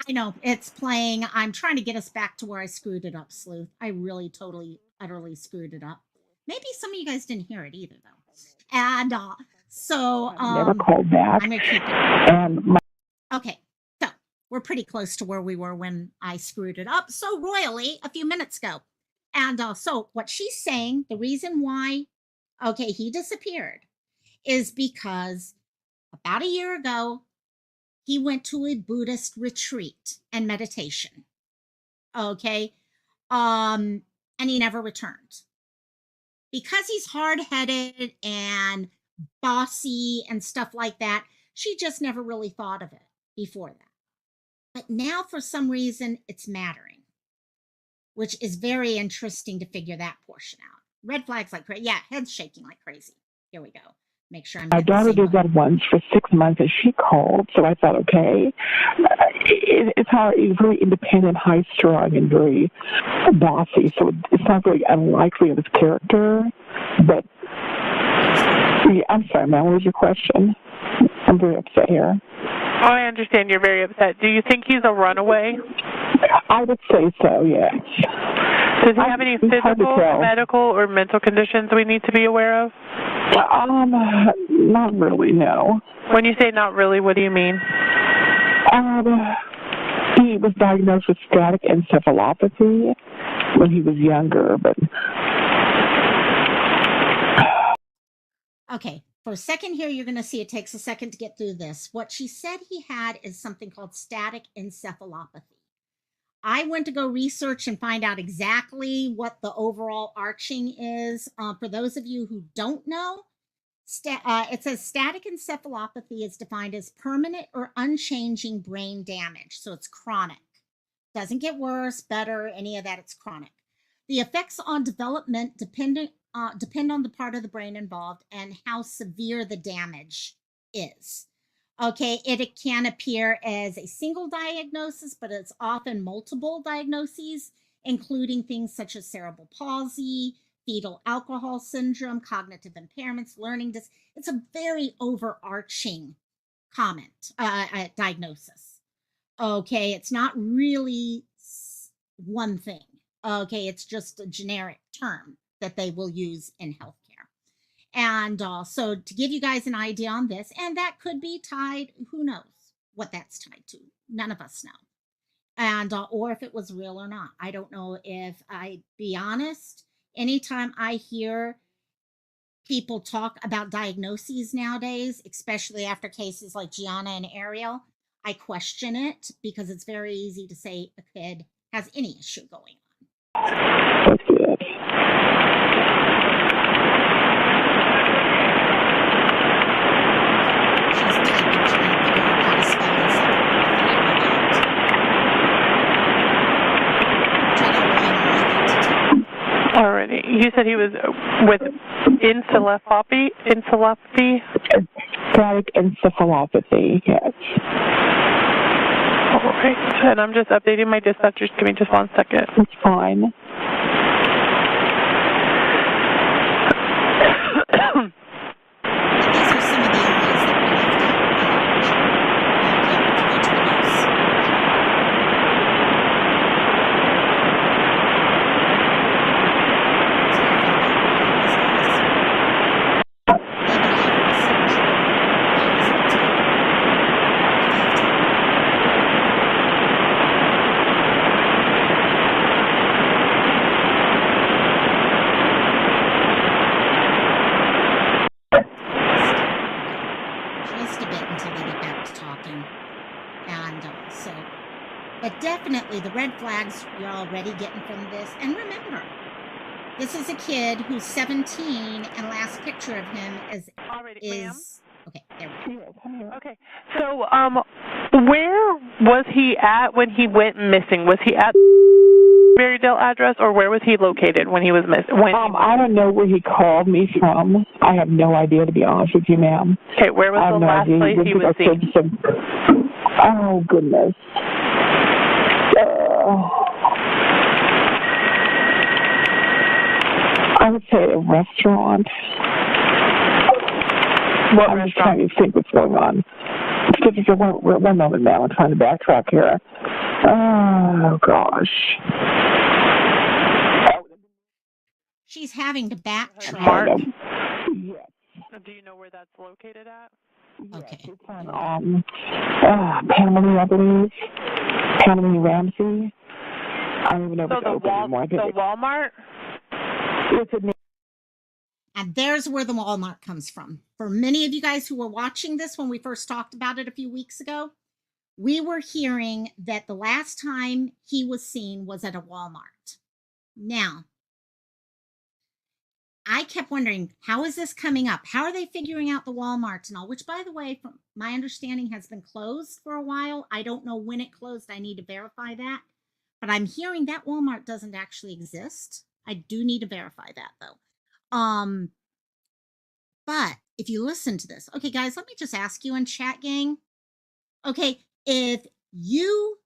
I know it's playing. I'm trying to get us back to where I screwed it up, Sleuth. I really, totally, utterly screwed it up. Maybe some of you guys didn't hear it either, though. And Never called back. I'm gonna keep it. And Okay, so we're pretty close to where we were when I screwed it up so royally a few minutes ago. And so what she's saying, the reason why, okay, he disappeared is because about a year ago, he went to a Buddhist retreat and meditation. Okay. And he never returned. Because he's hard-headed and bossy and stuff like that, she just never really thought of it before that. But now for some reason it's mattering, which is very interesting to figure that portion out. Red flags like crazy. Yeah, head's shaking like crazy. Here we go. Make sure I'm my daughter did that once for 6 months, and she called, so I thought, okay. It's hard. He's very independent, high-strung, and very bossy, so it's not very unlikely of his character. But, yeah, I'm sorry, ma'am, what was your question? I'm very upset here. Oh, I understand you're very upset. Do you think he's a runaway? I would say so, yes. Does he have any physical, medical, or mental conditions we need to be aware of? Not really, no. When you say not really, what do you mean? He was diagnosed with static encephalopathy when he was younger, but... Okay, for a second here, you're going to see it takes a second to get through this. What she said he had is something called static encephalopathy. I went to go research and find out exactly what the overall arching is. For those of you who don't know, it says static encephalopathy is defined as permanent or unchanging brain damage. So it's chronic. Doesn't get worse, better, any of that. It's chronic. The effects on development depend on the part of the brain involved and how severe the damage is. Okay, it can appear as a single diagnosis, but it's often multiple diagnoses, including things such as cerebral palsy, fetal alcohol syndrome, cognitive impairments, learning it's a very overarching diagnosis. Okay, it's not really one thing. Okay, it's just a generic term that they will use in healthcare. And so to give you guys an idea on this, and that could be tied, who knows what that's tied to? None of us know. And or if it was real or not. I don't know. If I be honest, anytime I hear people talk about diagnoses nowadays, especially after cases like Gianna and Ariel, I question it because it's very easy to say a kid has any issue going on. That's good. Alrighty. You said he was with encephalopathy? Static encephalopathy, yes. All right. And I'm just updating my dispatchers. Give me just 1 second. It's fine. These are some of the areas that we left just a bit until they get back to talking. And so But definitely the red flags you're already getting from this. And remember, this is a kid who's 17, and last picture of him ma'am. Okay, there we go. Okay. So, where was he at when he went missing? Was he at Berrydale address, or where was he located when he was missing? I don't know where he called me from. I have no idea, to be honest with you, ma'am. Okay, where was the last place he was seen? Oh, goodness. I would say a restaurant. I'm just trying to think what's going on. One moment, ma'am. I'm trying to backtrack here. Oh, gosh. She's having to backtrack. Mark? Yes. Do you know where that's located at? Okay. It's on, Pamela, I believe. Pamela Ramsey. I don't even know if it's open anymore. The Walmart? And there's where the Walmart comes from. For many of you guys who were watching this when we first talked about it a few weeks ago, we were hearing that the last time he was seen was at a Walmart. Now, I kept wondering, how is this coming up? How are they figuring out the Walmarts and all? Which, by the way, from my understanding, has been closed for a while. I don't know when it closed. I need to verify that. But I'm hearing that Walmart doesn't actually exist. I do need to verify that, though. But if you listen to this, okay, guys, let me just ask you in chat, gang. Okay, if you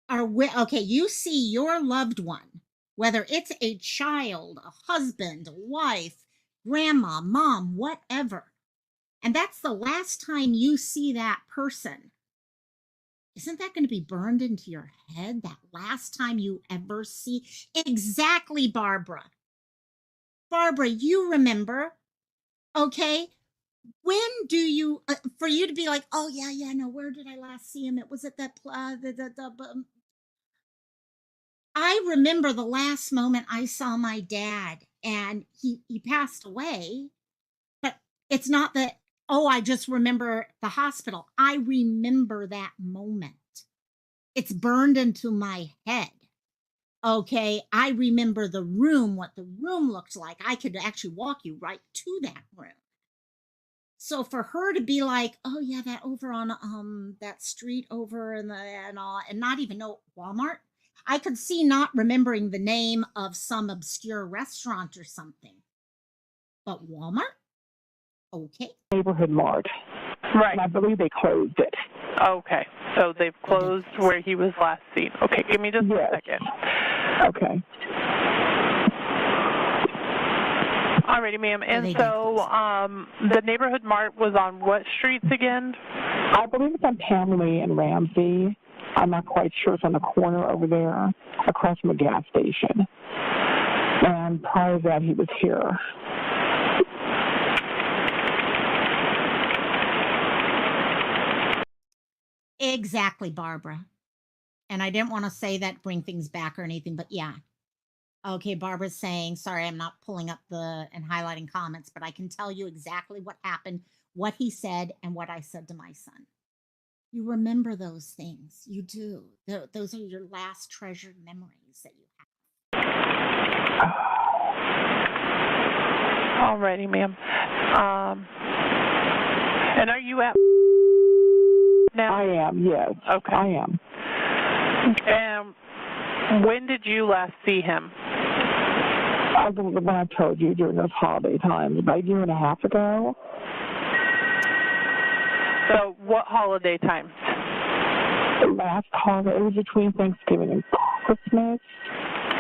are you see your loved one, whether it's a child, a husband, a wife, grandma, mom, whatever, and that's the last time you see that person, isn't that going to be burned into your head? That last time you ever see? Exactly, Barbara. Barbara, you remember, okay? When do you, for you to be like, oh, yeah, no, where did I last see him? It was at that, I remember the last moment I saw my dad, and he passed away, but it's not that, oh, I just remember the hospital. I remember that moment. It's burned into my head. Okay, I remember the room, what the room looked like. I could actually walk you right to that room. So for her to be like, oh yeah, that over on that street over and all, and not even know Walmart, I could see not remembering the name of some obscure restaurant or something. But Walmart? Okay. Neighborhood Mart. Right. And I believe they closed it. Okay. So they've closed where he was last seen. Okay, give me just a second. Okay. Alrighty, ma'am. And so the neighborhood mart was on what streets again? I believe it's on Pamela and Ramsey. I'm not quite sure. It's on the corner over there across from a gas station. And prior to that, he was here. Exactly, Barbara. And I didn't want to say that, bring things back or anything, but yeah. Okay, Barbara's saying, sorry, I'm not pulling up and highlighting comments, but I can tell you exactly what happened, what he said, and what I said to my son. You remember those things. You do. Those are your last treasured memories that you have. Alrighty, ma'am. And are you at now? I am, yes. Okay. I am. And when did you last see him? I believe when I told you during those holiday times, about a year and a half ago. So what holiday times? The last holiday, it was between Thanksgiving and Christmas.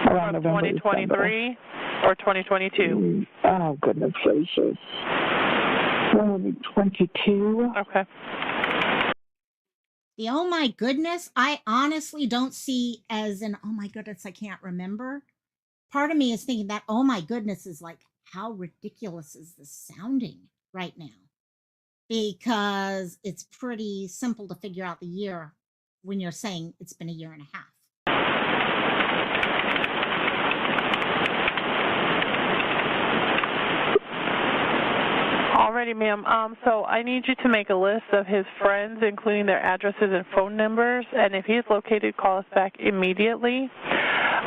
Around November, 2023 or 2022? Oh, goodness gracious. 22. Okay. The oh my goodness, I honestly don't see as an oh my goodness, I can't remember. Part of me is thinking that oh my goodness is like, how ridiculous is this sounding right now? Because it's pretty simple to figure out the year when you're saying it's been a year and a half. Alrighty, ma'am. So I need you to make a list of his friends, including their addresses and phone numbers, and if he is located, call us back immediately.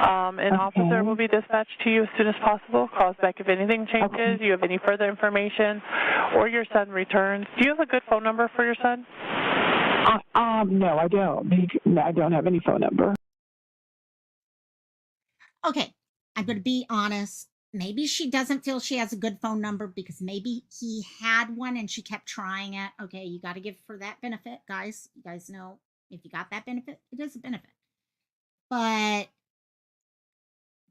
An officer will be dispatched to you as soon as possible. Call us back if anything changes, you have any further information, or your son returns. Do you have a good phone number for your son? No, I don't. I don't have any phone number. Okay, I'm going to be honest. Maybe she doesn't feel she has a good phone number because maybe he had one and she kept trying it. Okay, you got to give her that benefit, guys. You guys know if you got that benefit, it is a benefit. But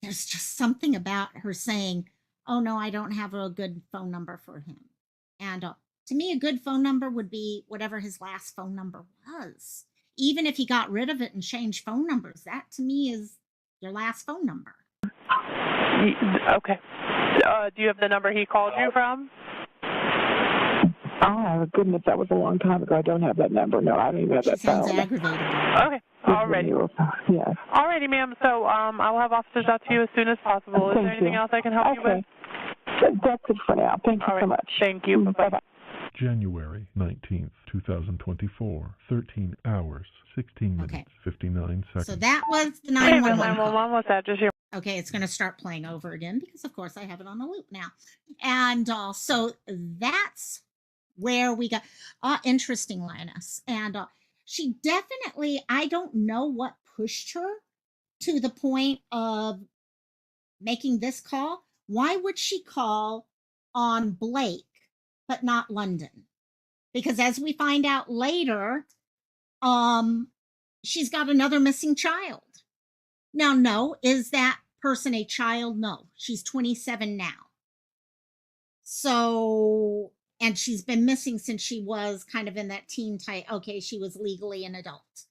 there's just something about her saying, oh no, I don't have a good phone number for him. And to me, a good phone number would be whatever his last phone number was. Even if he got rid of it and changed phone numbers, that to me is your last phone number. Okay. Do you have the number he called you from? Oh, goodness, that was a long time ago. I don't have that number. No, I don't even have that phone. Sounds aggravating. Okay. Alrighty. Yes. Alrighty, ma'am. So I will have officers out to you as soon as possible. Is there anything else I can help you with? That's it for now. Thank you so much. Thank you. Bye-bye. January 19th, 2024, 13 hours, 16 minutes, 59 seconds. So that was the Hey, 911 call. 911, what's that? Just your... Okay, it's going to start playing over again because, of course, I have it on a loop now. And so that's where we got interesting, Linus. And she definitely, I don't know what pushed her to the point of making this call. Why would she call on Blake but not London? Because as we find out later, she's got another missing child. Now, no, is that person a child? No, she's 27 now. So, and she's been missing since she was kind of in that teen type. Okay, she was legally an adult.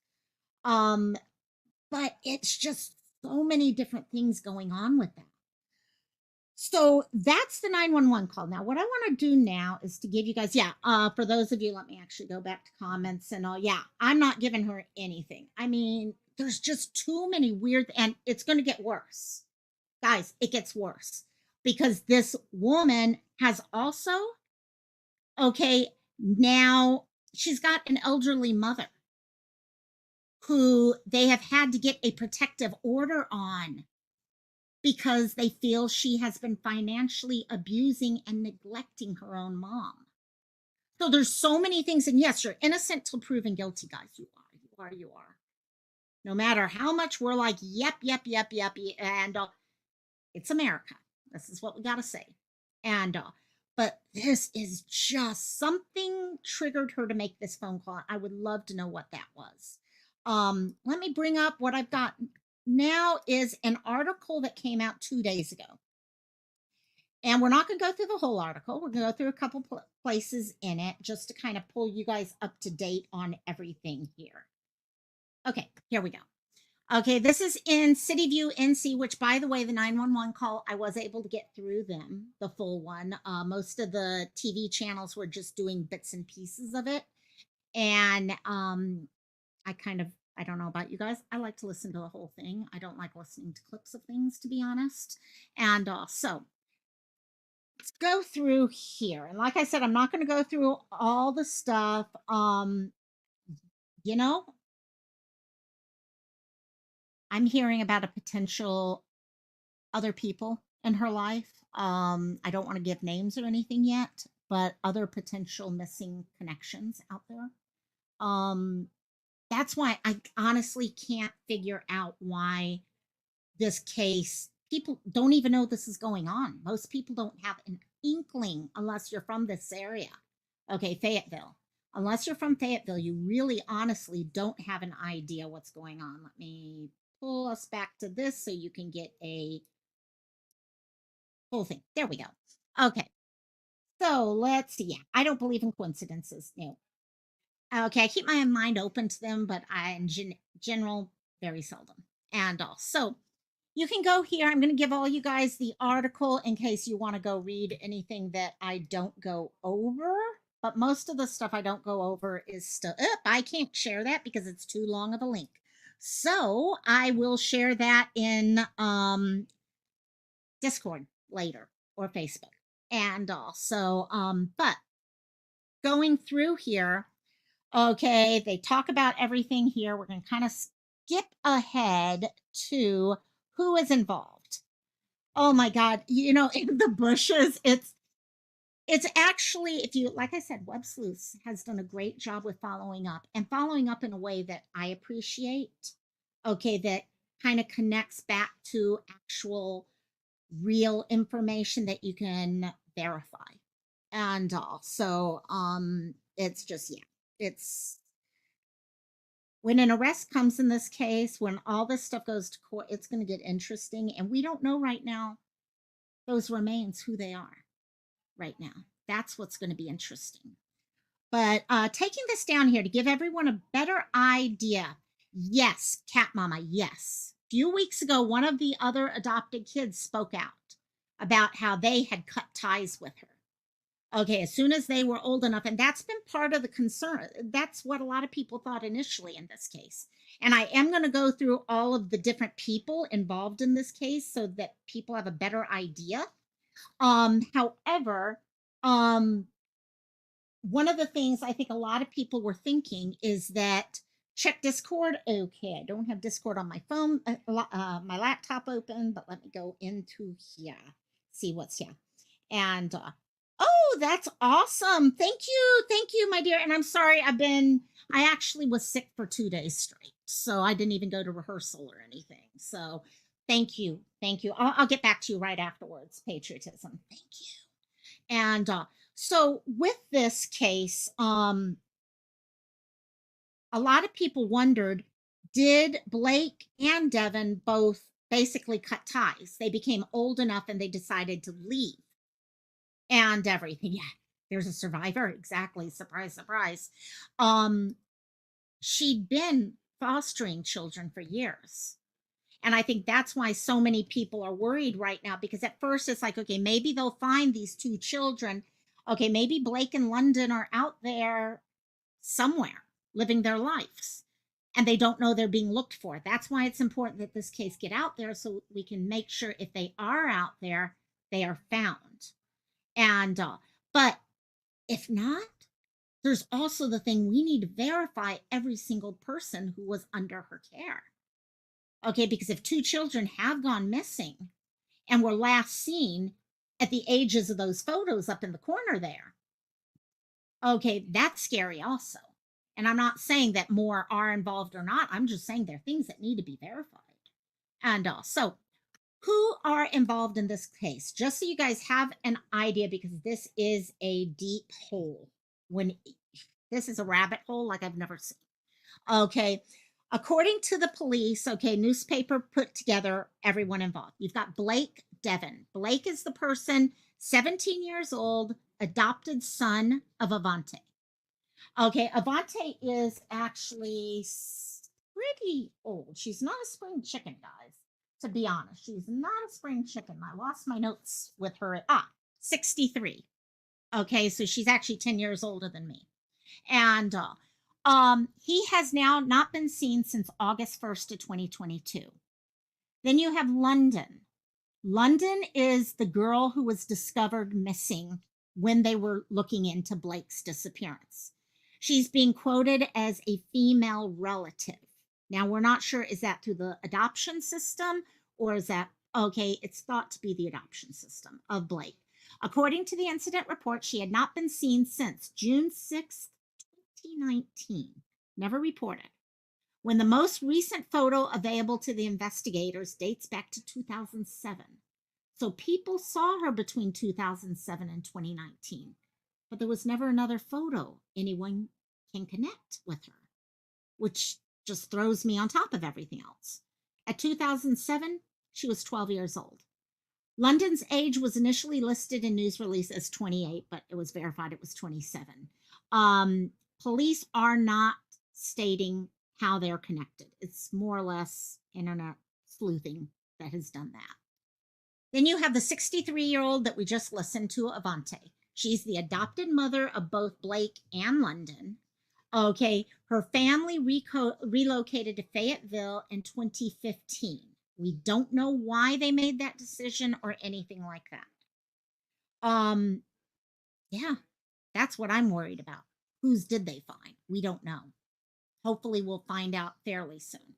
But it's just so many different things going on with that. So that's the 911 call. Now, what I want to do now is to give you guys, for those of you, let me actually go back to comments and all. Yeah, I'm not giving her anything. I mean, there's just too many weird, and it's going to get worse. Guys, it gets worse because this woman has also, now she's got an elderly mother who they have had to get a protective order on because they feel she has been financially abusing and neglecting her own mom. So there's so many things. And yes, you're innocent till proven guilty, guys. You are. No matter how much we're like, yep. And it's America. This is what we got to say. And, but this is just something triggered her to make this phone call. I would love to know what that was. Let me bring up what I've got now is an article that came out 2 days ago. And we're not going to go through the whole article. We're going to go through a couple places in it just to kind of pull you guys up to date on everything here. Okay, here we go. Okay, this is in City View, NC, which, by the way, the 911 call, I was able to get through them, the full one. Most of the TV channels were just doing bits and pieces of it. And I don't know about you guys. I like to listen to the whole thing. I don't like listening to clips of things, to be honest. And so let's go through here. And like I said, I'm not going to go through all the stuff. You know, I'm hearing about a potential other people in her life. I don't want to give names or anything yet, but other potential missing connections out there. That's why I honestly can't figure out why this case, people don't even know this is going on. Most people don't have an inkling unless you're from this area. Okay, Fayetteville. Unless you're from Fayetteville, you really honestly don't have an idea what's going on. Let me pull us back to this so you can get a full thing. There we go. Okay. So let's see. Yeah, I don't believe in coincidences. No. Okay, I keep my mind open to them, but in general, very seldom. And so you can go here. I'm going to give all you guys the article in case you want to go read anything that I don't go over. But most of the stuff I don't go over is still up. I can't share that because it's too long of a link. So I will share that in Discord later or Facebook. And also, but going through here, okay, they talk about everything here. We're going to kind of skip ahead to who is involved. Oh my God. You know, in the bushes, it's actually, if you, like I said, Web Sleuths has done a great job with following up in a way that I appreciate. Okay, that kind of connects back to actual real information that you can verify. And also, it's just, yeah, it's when an arrest comes in this case, when all this stuff goes to court, it's going to get interesting. And we don't know right now those remains, who they are right now. That's what's going to be interesting. But taking this down here to give everyone a better idea. Yes, Cat Mama, yes. A few weeks ago, one of the other adopted kids spoke out about how they had cut ties with her. Okay, as soon as they were old enough, and that's been part of the concern. That's what a lot of people thought initially in this case. And I am going to go through all of the different people involved in this case so that people have a better idea. However, one of the things I think a lot of people were thinking is that check Discord. Okay, I don't have Discord on my phone, my laptop open, but let me go into here, see what's here. And oh, that's awesome. Thank you, my dear. And I'm sorry, I actually was sick for 2 days straight, so I didn't even go to rehearsal or anything. So thank you. I'll get back to you right afterwards. Patriotism. Thank you. And so with this case, a lot of people wondered, did Blake and Deven both basically cut ties? They became old enough and they decided to leave and everything. Yeah, there's a survivor. Exactly. Surprise, surprise. She'd been fostering children for years. And I think that's why so many people are worried right now, because at first it's like, okay, maybe they'll find these two children. Okay, maybe Blake and London are out there somewhere living their lives and they don't know they're being looked for. That's why it's important that this case get out there so we can make sure if they are out there, they are found. And, but if not, there's also the thing we need to verify every single person who was under her care. Okay, because if two children have gone missing and were last seen at the ages of those photos up in the corner there, okay, that's scary also. And I'm not saying that more are involved or not. I'm just saying there are things that need to be verified. And so, who are involved in this case? Just so you guys have an idea, because this is a deep hole. This is a rabbit hole like I've never seen. Okay. According to the police, okay, newspaper put together everyone involved. You've got Blake Deven. Blake is the person, 17 years old, adopted son of Avante. Okay, Avante is actually pretty old. She's not a spring chicken, guys, to be honest. She's not a spring chicken. I lost my notes with her at 63. Okay, so she's actually 10 years older than me. And he has now not been seen since August 1st of 2022. Then you have London. London is the girl who was discovered missing when they were looking into Blake's disappearance. She's being quoted as a female relative. Now, we're not sure, is that through the adoption system or is that, okay, it's thought to be the adoption system of Blake. According to the incident report, she had not been seen since June 6th, 2019, never reported, when the most recent photo available to the investigators dates back to 2007. So people saw her between 2007 and 2019, but there was never another photo anyone can connect with her, which just throws me on top of everything else. At 2007, she was 12 years old. London's age was initially listed in news release as 28, but it was verified it was 27. Police are not stating how they're connected. It's more or less internet sleuthing that has done that. Then you have the 63-year-old that we just listened to, Avante. She's the adopted mother of both Blake and London. Okay, her family relocated to Fayetteville in 2015. We don't know why they made that decision or anything like that. Yeah, That's what I'm worried about. Whose did they find? We don't know. Hopefully, we'll find out fairly soon.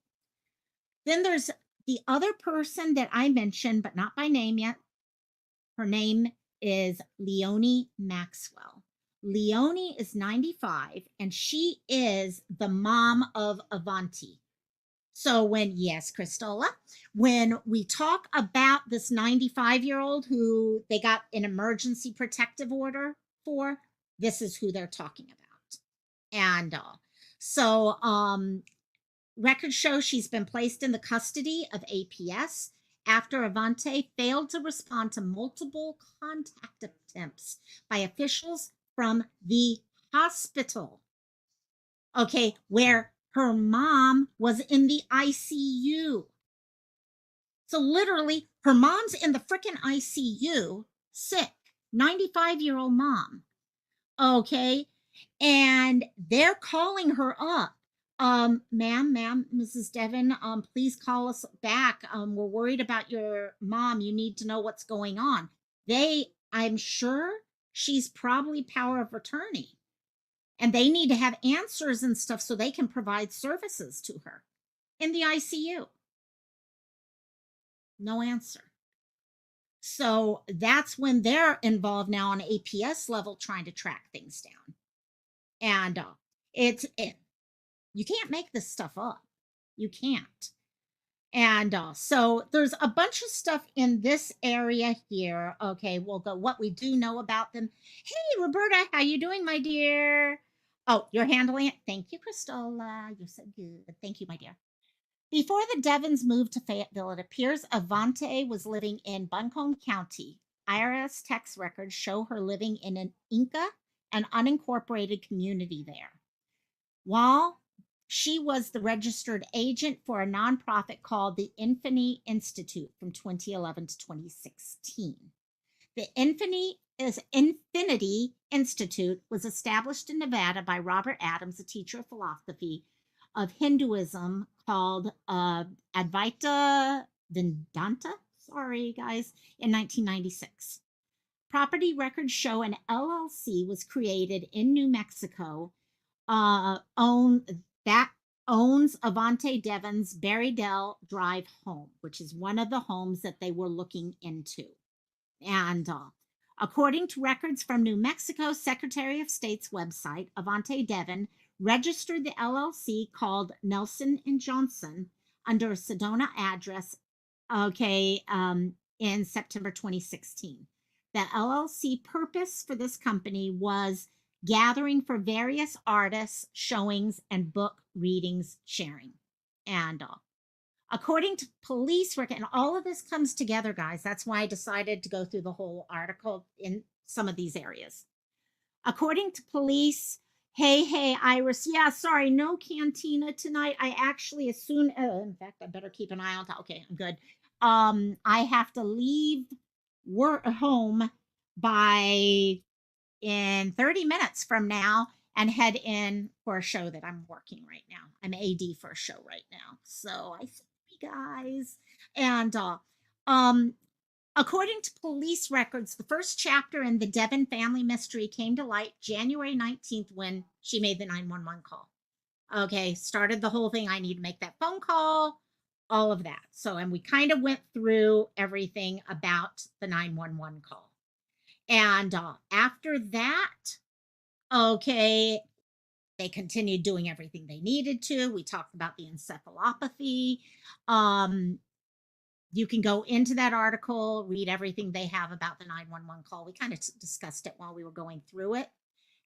Then there's the other person that I mentioned, but not by name yet. Her name is Leonie Maxwell. Leonie is 95, and she is the mom of Avanti. So yes, Cristola, when we talk about this 95-year-old who they got an emergency protective order for, this is who they're talking about. And records show she's been placed in the custody of APS after Avante failed to respond to multiple contact attempts by officials from the hospital. Okay, where her mom was in the ICU. So literally, her mom's in the freaking ICU, sick, 95-year-old mom. Okay, and they're calling her up. Ma'am, Mrs. Deven, please call us back. We're worried about your mom. You need to know what's going on. I'm sure she's probably power of attorney. And they need to have answers and stuff so they can provide services to her in the ICU. No answer. So that's when they're involved now on APS level trying to track things down. And you can't make this stuff up. You can't. And so there's a bunch of stuff in this area here. Okay, we'll go what we do know about them. Hey, Roberta, how you doing, my dear? Oh, you're handling it? Thank you, Cristola. You're so good. Thank you, my dear. Before the Devens moved to Fayetteville, it appears Avante was living in Buncombe County. IRS tax records show her living in an Inca, an unincorporated community there. While she was the registered agent for a nonprofit called the Infinity Institute from 2011 to 2016. The Infinity Institute was established in Nevada by Robert Adams, a teacher of philosophy of Hinduism called Advaita Vedanta, sorry guys, in 1996. Property records show an LLC was created in New Mexico owns Avante Deven's Berrydale Drive home, which is one of the homes that they were looking into. And according to records from New Mexico Secretary of State's website, Avante Deven registered the LLC called Nelson and Johnson under a Sedona address, in September 2016. The LLC purpose for this company was gathering for various artists, showings, and book readings sharing. And according to police record, and all of this comes together, guys. That's why I decided to go through the whole article in some of these areas. According to police, hey, Iris. Yeah, sorry, no cantina tonight. I actually, in fact, I better keep an eye on that. Okay, I'm good. I have to leave home in 30 minutes from now and head in for a show that I'm working right now. I'm AD for a show right now. So I see you guys. And according to police records, the first chapter in the Deven family mystery came to light January 19th when she made the 911 call. Okay, started the whole thing. I need to make that phone call, all of that. So, and we kind of went through everything about the 911 call. And after that, okay, they continued doing everything they needed to. We talked about the encephalopathy. You can go into that article, read everything they have about the 911 call. We kind of discussed it while we were going through it.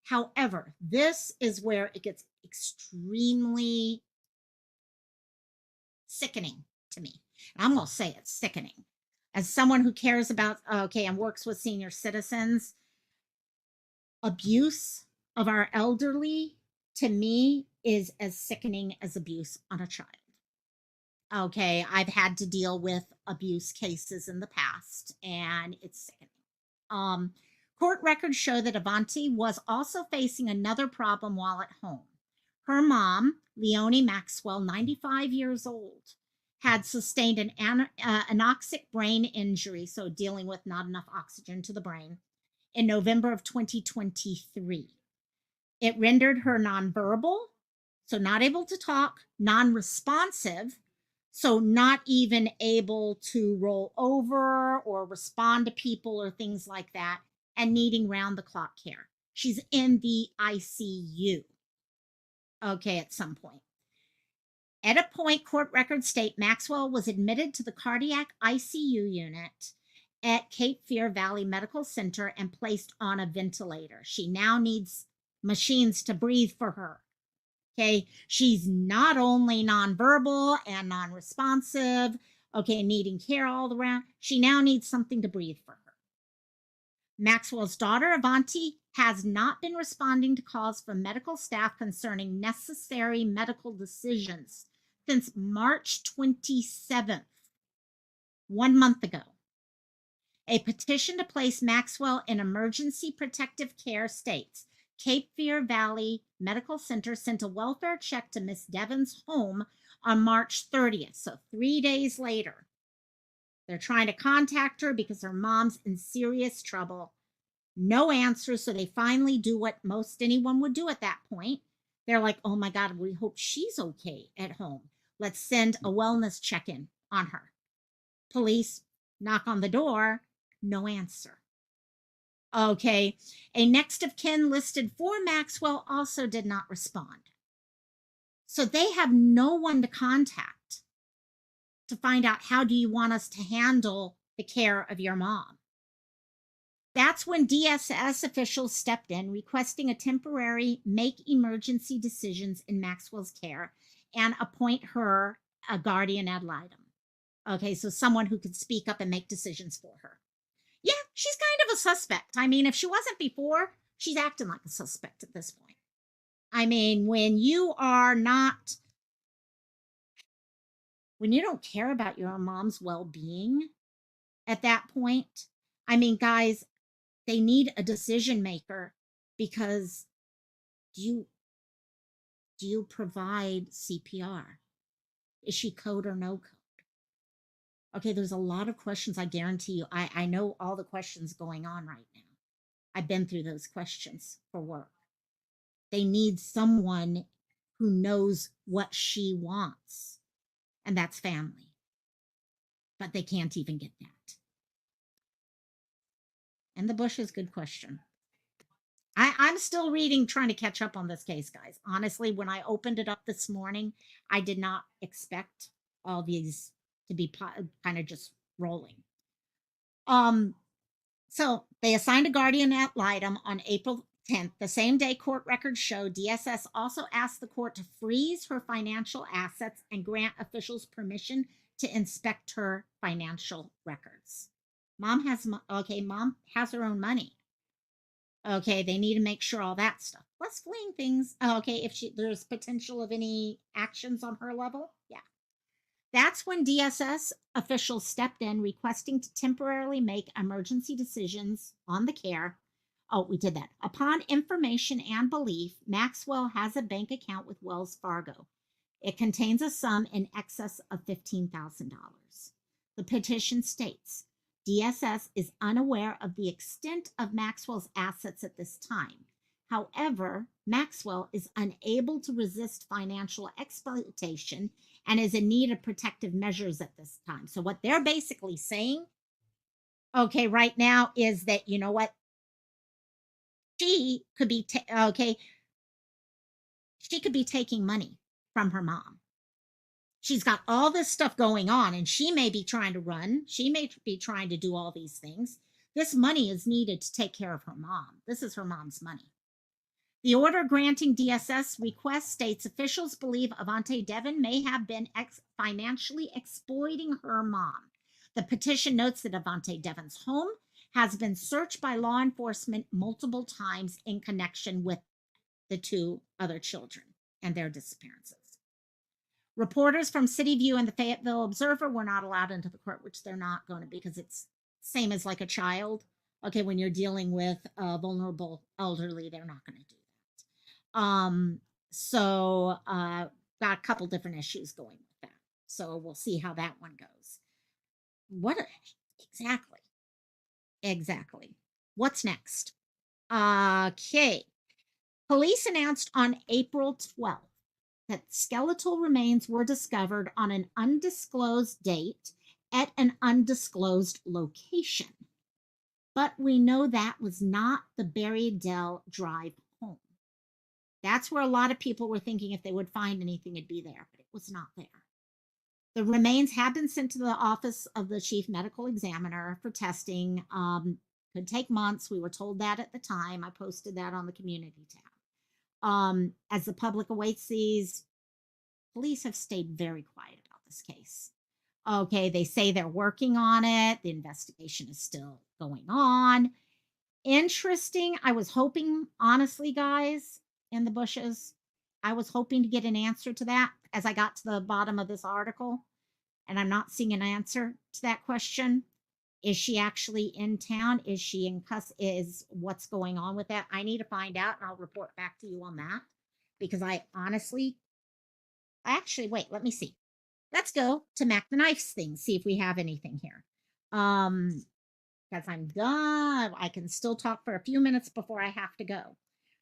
However, this is where it gets extremely sickening to me. I'm going to say it's sickening. As someone who cares about, and works with senior citizens, abuse of our elderly, to me, is as sickening as abuse on a child. Okay, I've had to deal with abuse cases in the past, and it's sickening. Court records show that Avanti was also facing another problem while at home. Her mom, Leonie Maxwell, 95 years old, had sustained an anoxic brain injury, so dealing with not enough oxygen to the brain, in November of 2023. It rendered her nonverbal, so not able to talk, non-responsive, so not even able to roll over or respond to people or things like that, and needing round-the-clock care. She's in the ICU, okay, at some point. At a point, court records state Maxwell was admitted to the cardiac ICU unit at Cape Fear Valley Medical Center and placed on a ventilator. She now needs machines to breathe for her. Okay, she's not only nonverbal and non-responsive, okay, needing care all around, she now needs something to breathe for her. Maxwell's daughter, Avanti, has not been responding to calls from medical staff concerning necessary medical decisions since March 27th, 1 month ago. A petition to place Maxwell in emergency protective care states Cape Fear Valley Medical Center sent a welfare check to Miss Deven's home on March 30th, so 3 days later. They're trying to contact her because her mom's in serious trouble. No answer, so they finally do what most anyone would do at that point. They're like, oh my God, we hope she's okay at home. Let's send a wellness check-in on her. Police knock on the door, no answer. Okay, a next of kin listed for Maxwell also did not respond. So they have no one to contact to find out, how do you want us to handle the care of your mom? That's when DSS officials stepped in, requesting a temporary make emergency decisions in Maxwell's care and appoint her a guardian ad litem. Okay, so someone who could speak up and make decisions for her. Yeah, she's kind of a suspect. I mean, if she wasn't before, she's acting like a suspect at this point. I mean, when you don't care about your mom's well-being at that point, I mean, guys, they need a decision maker, because do you provide CPR? Is she code or no code? Okay, there's a lot of questions. I guarantee you. I know all the questions going on right now. I've been through those questions for work. They need someone who knows what she wants, and that's family. But they can't even get that. And the bush is a good question. I'm still reading, trying to catch up on this case, guys. Honestly, when I opened it up this morning, I did not expect all these to be kind of just rolling. So they assigned a guardian ad litem on April 10th. The same day, court records show DSS also asked the court to freeze her financial assets and grant officials permission to inspect her financial records. Mom has her own money. Okay, they need to make sure all that stuff. Plus fleeing things. Okay, if there's potential of any actions on her level, yeah. That's when DSS officials stepped in, requesting to temporarily make emergency decisions on the care. Oh, we did that. Upon information and belief, Maxwell has a bank account with Wells Fargo. It contains a sum in excess of $15,000. The petition states, DSS is unaware of the extent of Maxwell's assets at this time. However, Maxwell is unable to resist financial exploitation and is in need of protective measures at this time. So what they're basically saying, okay, right now is that, you know what? She could be, she could be taking money from her mom. She's got all this stuff going on, and she may be trying to run. She may be trying to do all these things. This money is needed to take care of her mom. This is her mom's money. The order granting DSS request states officials believe Avanti Deven may have been financially exploiting her mom. The petition notes that Avanti Deven's home has been searched by law enforcement multiple times in connection with the two other children and their disappearances. Reporters from City View and the Fayetteville Observer were not allowed into the court, which they're not going to, because it's same as like a child. Okay, when you're dealing with a vulnerable elderly, they're not going to do that. Got a couple different issues going with that. So we'll see how that one goes. Exactly. What's next? Okay. Police announced on April 12th that skeletal remains were discovered on an undisclosed date at an undisclosed location. But we know that was not the Berrydale Drive home. That's where a lot of people were thinking if they would find anything, it'd be there, but it was not there. The remains have been sent to the office of the chief medical examiner for testing. Could take months. We were told that at the time. I posted that on the community tab. As the public awaits these, police have stayed very quiet about this case. Okay, they say they're working on it. The investigation is still going on. Interesting. I was hoping, honestly, guys, in the bushes, I was hoping to get an answer to that as I got to the bottom of this article, and I'm not seeing an answer to that question. Is she actually in town? Is she in is what's going on with that? I need to find out, and I'll report back to you on that, because I actually, wait, let me see. Let's go to Mac the Knife's thing, see if we have anything here. Because I'm done. I can still talk for a few minutes before I have to go.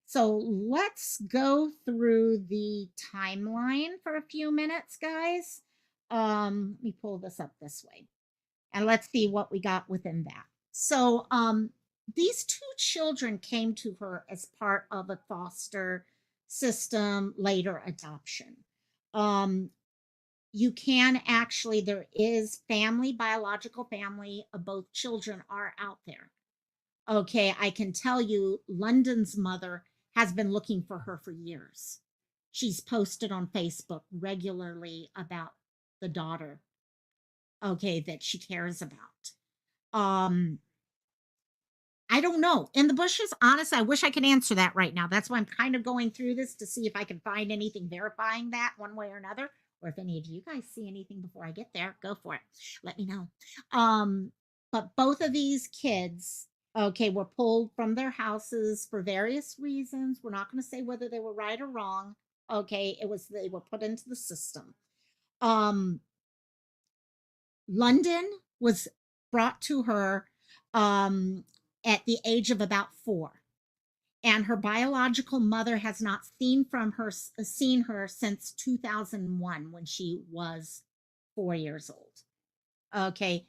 So let's go through the timeline for a few minutes, guys. Let me pull this up this way. And let's see what we got within that. So these two children came to her as part of a foster system, later adoption. You can actually, there is biological family of both children are out there. Okay, I can tell you, London's mother has been looking for her for years. She's posted on Facebook regularly about the daughter, okay, that she cares about. I don't know. In the bushes, honestly, I wish I could answer that right now. That's why I'm kind of going through this to see if I can find anything verifying that one way or another. Or if any of you guys see anything before I get there, go for it. Let me know. But both of these kids, okay, were pulled from their houses for various reasons. We're not going to say whether they were right or wrong. Okay, they were put into the system. London was brought to her at the age of about 4, and her biological mother has not seen her since 2001, when she was 4 years old. Okay,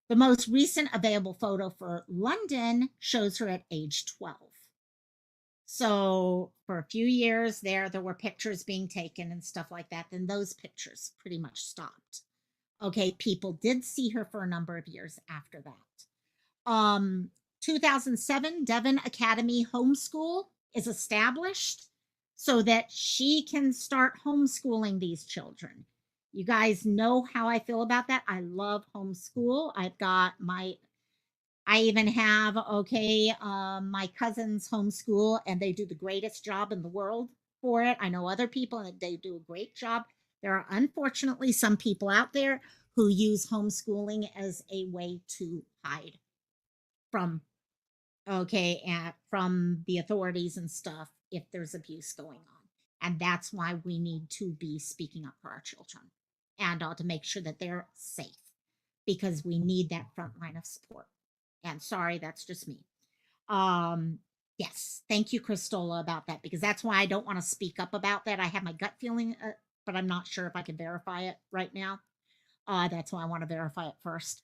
the most recent available photo for London shows her at age 12. So for a few years there were pictures being taken and stuff like that. Then those pictures pretty much stopped. Okay, people did see her for a number of years after that. 2007, Deven Academy Homeschool is established so that she can start homeschooling these children. You guys know how I feel about that. I love homeschool. I even have, my cousins homeschool, and they do the greatest job in the world for it. I know other people, and they do a great job. There are unfortunately some people out there who use homeschooling as a way to hide from from the authorities and stuff if there's abuse going on. And that's why we need to be speaking up for our children, and to make sure that they're safe, because we need that front line of support. And sorry, that's just me. Yes, thank you, Christola, about that, because that's why I don't want to speak up about that. I have my gut feeling, but I'm not sure if I can verify it right now. That's why I want to verify it first.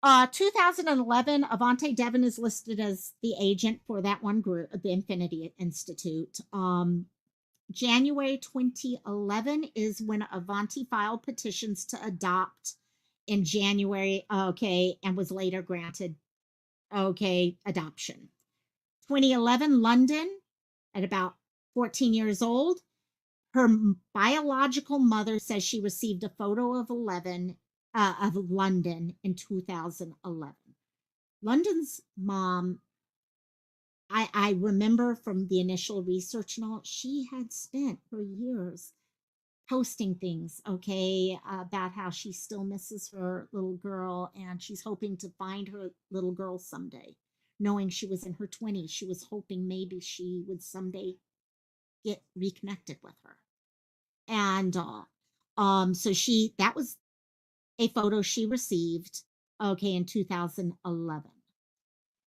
2011, Avante Deven is listed as the agent for that one group, the Infinity Institute. January 2011 is when Avanti filed petitions to adopt in January, and was later granted, adoption. 2011, London, at about 14 years old, her biological mother says she received a photo of London in 2011. London's mom, I remember from the initial research and all, she had spent for years posting things, about how she still misses her little girl, and she's hoping to find her little girl someday. Knowing she was in her 20s, she was hoping maybe she would someday get reconnected with her. And so that was a photo she received, in 2011.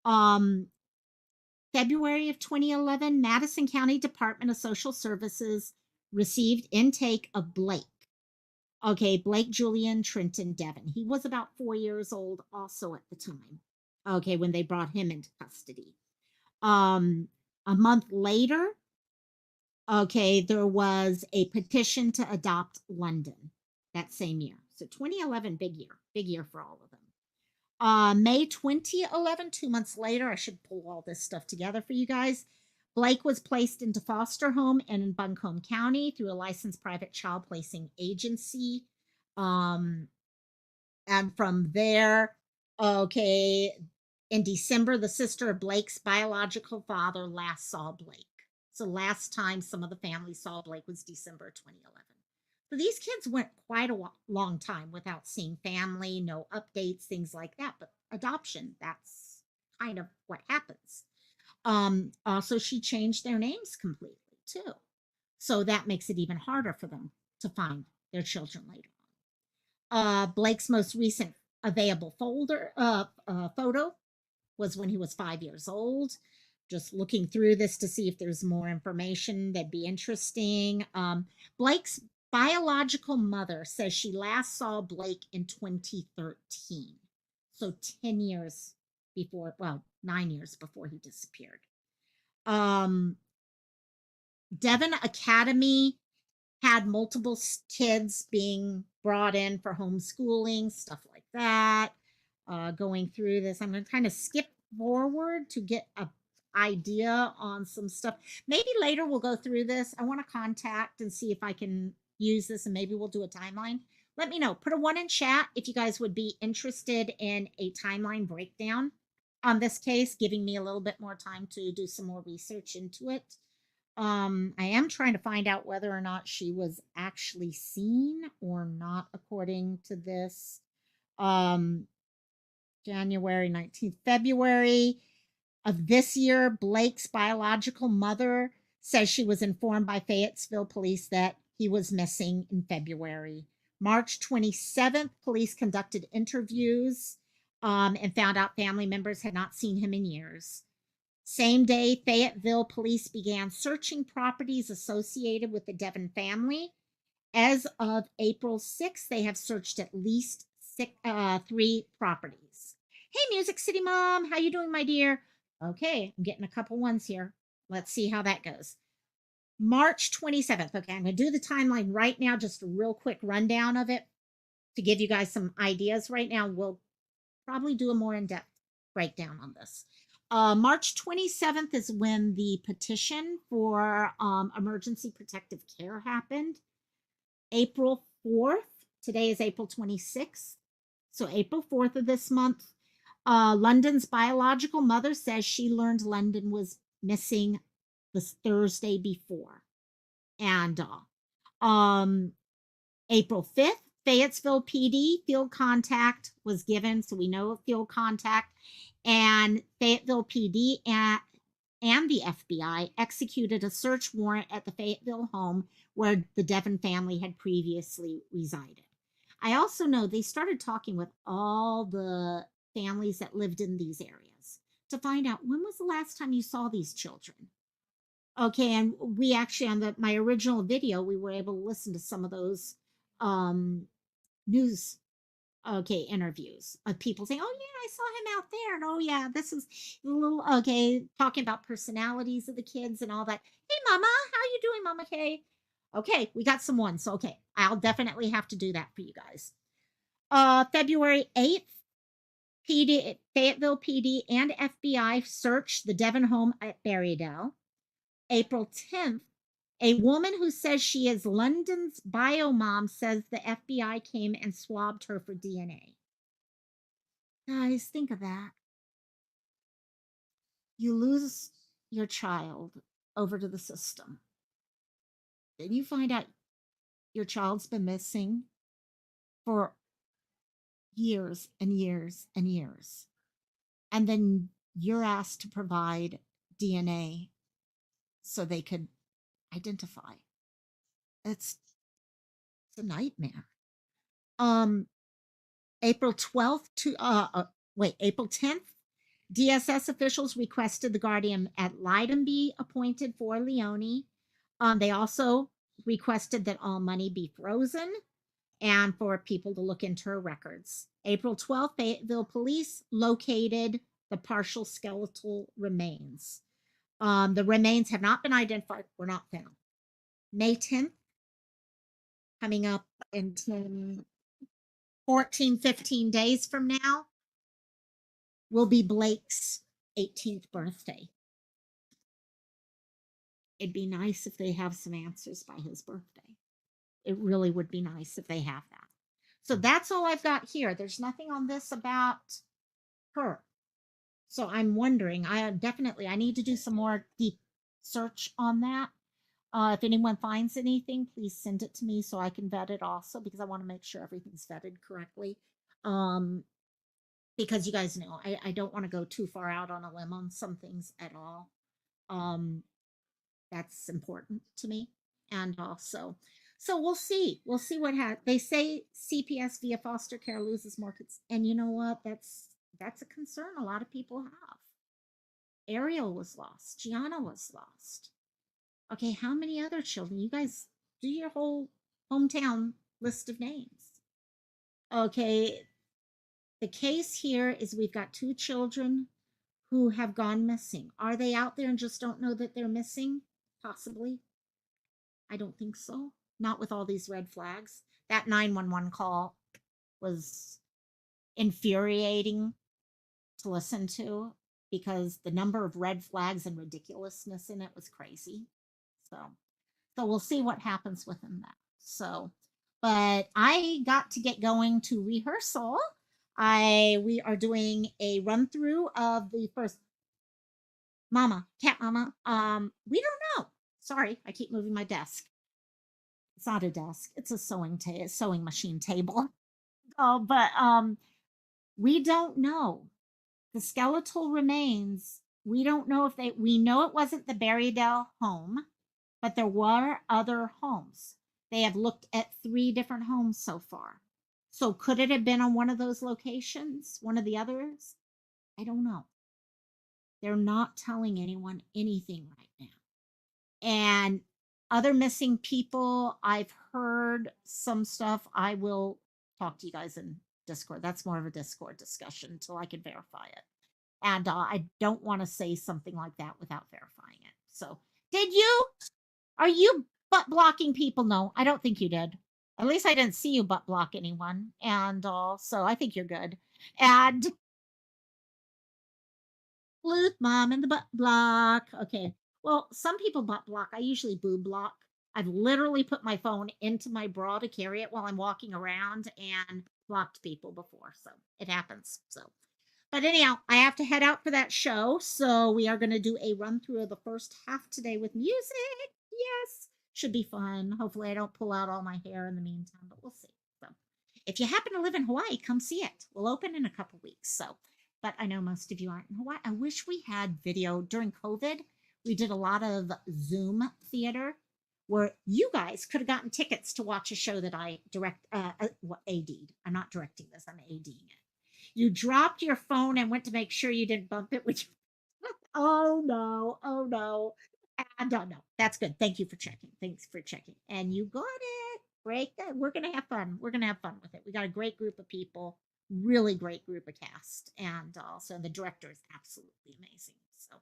Um, February of 2011, Madison County Department of Social Services received intake of Blake. Okay, Blake Julian Trenton Deven. He was about 4 years old also at the time. Okay, when they brought him into custody. A month later, okay, there was a petition to adopt London that same year. So 2011, big year for all of them. May 2011, 2 months later, I should pull all this stuff together for you guys. Blake was placed into foster home in Buncombe County through a licensed private child placing agency. And from there, okay, in December, the sister of Blake's biological father last saw Blake. So last time some of the family saw Blake was December 2011. So these kids went quite a long time without seeing family, no updates, things like that. But adoption, that's kind of what happens. Also, she changed their names completely too. So that makes it even harder for them to find their children later on. Blake's most recent available photo was when he was 5 years old. Just looking through this to see if there's more information that'd be interesting. Blake's biological mother says she last saw Blake in 2013. So 10 years before, well, 9 years before he disappeared. Deven Academy had multiple kids being brought in for homeschooling, stuff like that. Going through this, I'm going to kind of skip forward to get a idea on some stuff. Maybe later we'll go through this. I want to contact and see if I can use this, and maybe we'll do a timeline. Let me know. Put a 1 in chat if you guys would be interested in a timeline breakdown on this case, giving me a little bit more time to do some more research into it. I am trying to find out whether or not she was actually seen or not, according to this. January 19th, February of this year, Blake's biological mother says she was informed by Fayetteville police that he was missing in February. March 27th, police conducted interviews and found out family members had not seen him in years. Same day, Fayetteville police began searching properties associated with the Deven family. As of April 6th, they have searched at least 3 properties. Hey, Music City Mom, how you doing, my dear? Okay, I'm getting a couple ones here. Let's see how that goes. March 27th. Okay, I'm going to do the timeline right now, just a real quick rundown of it to give you guys some ideas right now. We'll probably do a more in-depth breakdown on this. March 27th is when the petition for emergency protective care happened. April 4th, today is April 26th. So April 4th of this month, London's biological mother says she learned London was missing the Thursday before. And April 5th, Fayetteville PD field contact was given. So we know field contact. And Fayetteville PD and the FBI executed a search warrant at the Fayetteville home where the Deven family had previously resided. I also know they started talking with all the families that lived in these areas to find out when was the last time you saw these children. Okay, and we actually, on my original video, we were able to listen to some of those news interviews of people saying, oh yeah, I saw him out there, and oh yeah, this is a little talking about personalities of the kids and all that. Hey mama, how you doing, Mama Kay? Okay, we got some ones. So okay, I'll definitely have to do that for you guys. February 8th, Fayetteville PD and FBI searched the Deven home at Berrydale. April 10th, a woman who says she is London's bio mom says the FBI came and swabbed her for DNA. Guys, think of that. You lose your child over to the system. Then you find out your child's been missing for years and years and years. And then you're asked to provide DNA so they could identify. It's a nightmare. April 12th to April 10th, DSS officials requested the guardian ad litem be appointed for Leone. They also requested that all money be frozen and for people to look into her records. April 12th, Fayetteville police located the partial skeletal remains. The remains have not been identified, were not found. May 10th, coming up in 14, 15 days from now, will be Blake's 18th birthday. It'd be nice if they have some answers by his birthday. It really would be nice if they have that. So that's all I've got here. There's nothing on this about her. So I'm wondering, I need to do some more deep search on that. If anyone finds anything, please send it to me so I can vet it also, because I want to make sure everything's vetted correctly. Because you guys know, I don't want to go too far out on a limb on some things at all. That's important to me. And also, so we'll see what happens. They say CPS via foster care loses more kids. And you know what? That's a concern a lot of people have. Ariel was lost. Gianna was lost. Okay, how many other children? You guys do your whole hometown list of names. Okay, the case here is we've got 2 children who have gone missing. Are they out there and just don't know that they're missing? Possibly. I don't think so. Not with all these red flags. That 911 call was infuriating to listen to because the number of red flags and ridiculousness in it was crazy. So we'll see what happens within that. So, but I got to get going to rehearsal. We are doing a run through of the first cat mama. We don't know. Sorry, I keep moving my desk. It's not a desk. It's a sewing machine table. Oh, but we don't know. The skeletal remains, we don't know if we know it wasn't the Berrydale home, but there were other homes. They have looked at 3 different homes so far. So could it have been on one of those locations, one of the others? I don't know. They're not telling anyone anything right now. And other missing people, I've heard some stuff. I will talk to you guys in Discord. That's more of a Discord discussion until I can verify it. And I don't want to say something like that without verifying it. So, are you butt blocking people? No, I don't think you did. At least I didn't see you butt block anyone. And so I think you're good. And Bluth mom and the butt block. Okay. Well, some people butt block. I usually boob block. I've literally put my phone into my bra to carry it while I'm walking around and blocked people before. So it happens. So, but anyhow, I have to head out for that show. So we are going to do a run through of the first half today with music. Yes. Should be fun. Hopefully I don't pull out all my hair in the meantime, but we'll see. So if you happen to live in Hawaii, come see it. We'll open in a couple weeks. So, but I know most of you aren't in Hawaii. I wish we had video during COVID. We did a lot of Zoom theater where you guys could have gotten tickets to watch a show that I AD'd. I'm not directing this, I'm ADing it. You dropped your phone and went to make sure you didn't bump it with your oh no. I don't know. That's good. Thanks for checking. And you got it. Great. We're going to have fun. We're going to have fun with it. We got a great group of people, really great group of cast. And also the director is absolutely amazing. So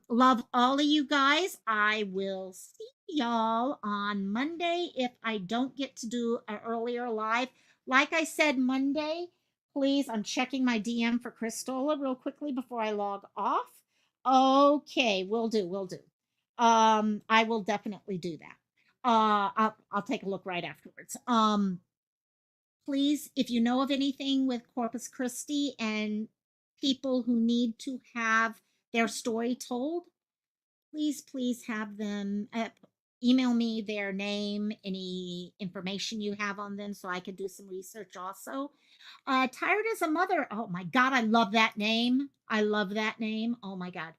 love all of you guys. I will see y'all on Monday if I don't get to do an earlier live. Like I said, Monday, please, I'm checking my DM for Kristola real quickly before I log off. Okay, will do. I will definitely do that. I'll take a look right afterwards. Please, if you know of anything with Corpus Christi and people who need to have their story told, please have them email me their name, any information you have on them so I could do some research also. Tired as a Mother. Oh my God, I love that name. Oh my God.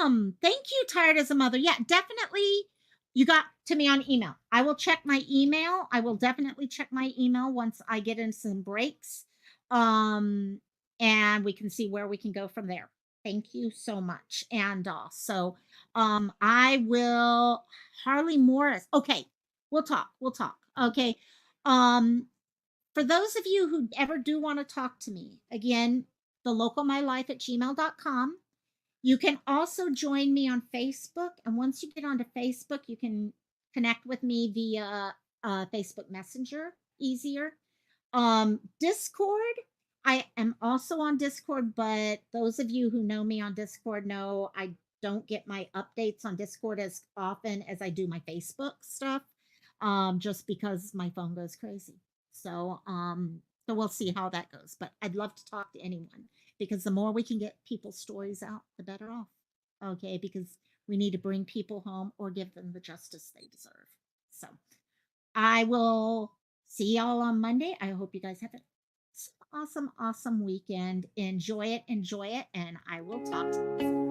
Awesome. Thank you, Tired as a Mother. Yeah, definitely. You got to me on email. I will check my email. I will definitely check my email once I get in some breaks. and we can see where we can go from there. Thank you so much. And so I will Harley Morris. Okay, we'll talk. We'll talk. Okay. Um for those of you who ever do want to talk to me, again, the local my life at gmail.com. You can also join me on Facebook. And once you get onto Facebook, you can connect with me via Facebook Messenger, easier. Discord, I am also on Discord, but those of you who know me on Discord know I don't get my updates on Discord as often as I do my Facebook stuff, just because my phone goes crazy. So we'll see how that goes. But I'd love to talk to anyone because the more we can get people's stories out, the better off. Okay, because we need to bring people home or give them the justice they deserve. So I will see y'all on Monday. I hope you guys have an awesome, awesome weekend. Enjoy it, and I will talk to you.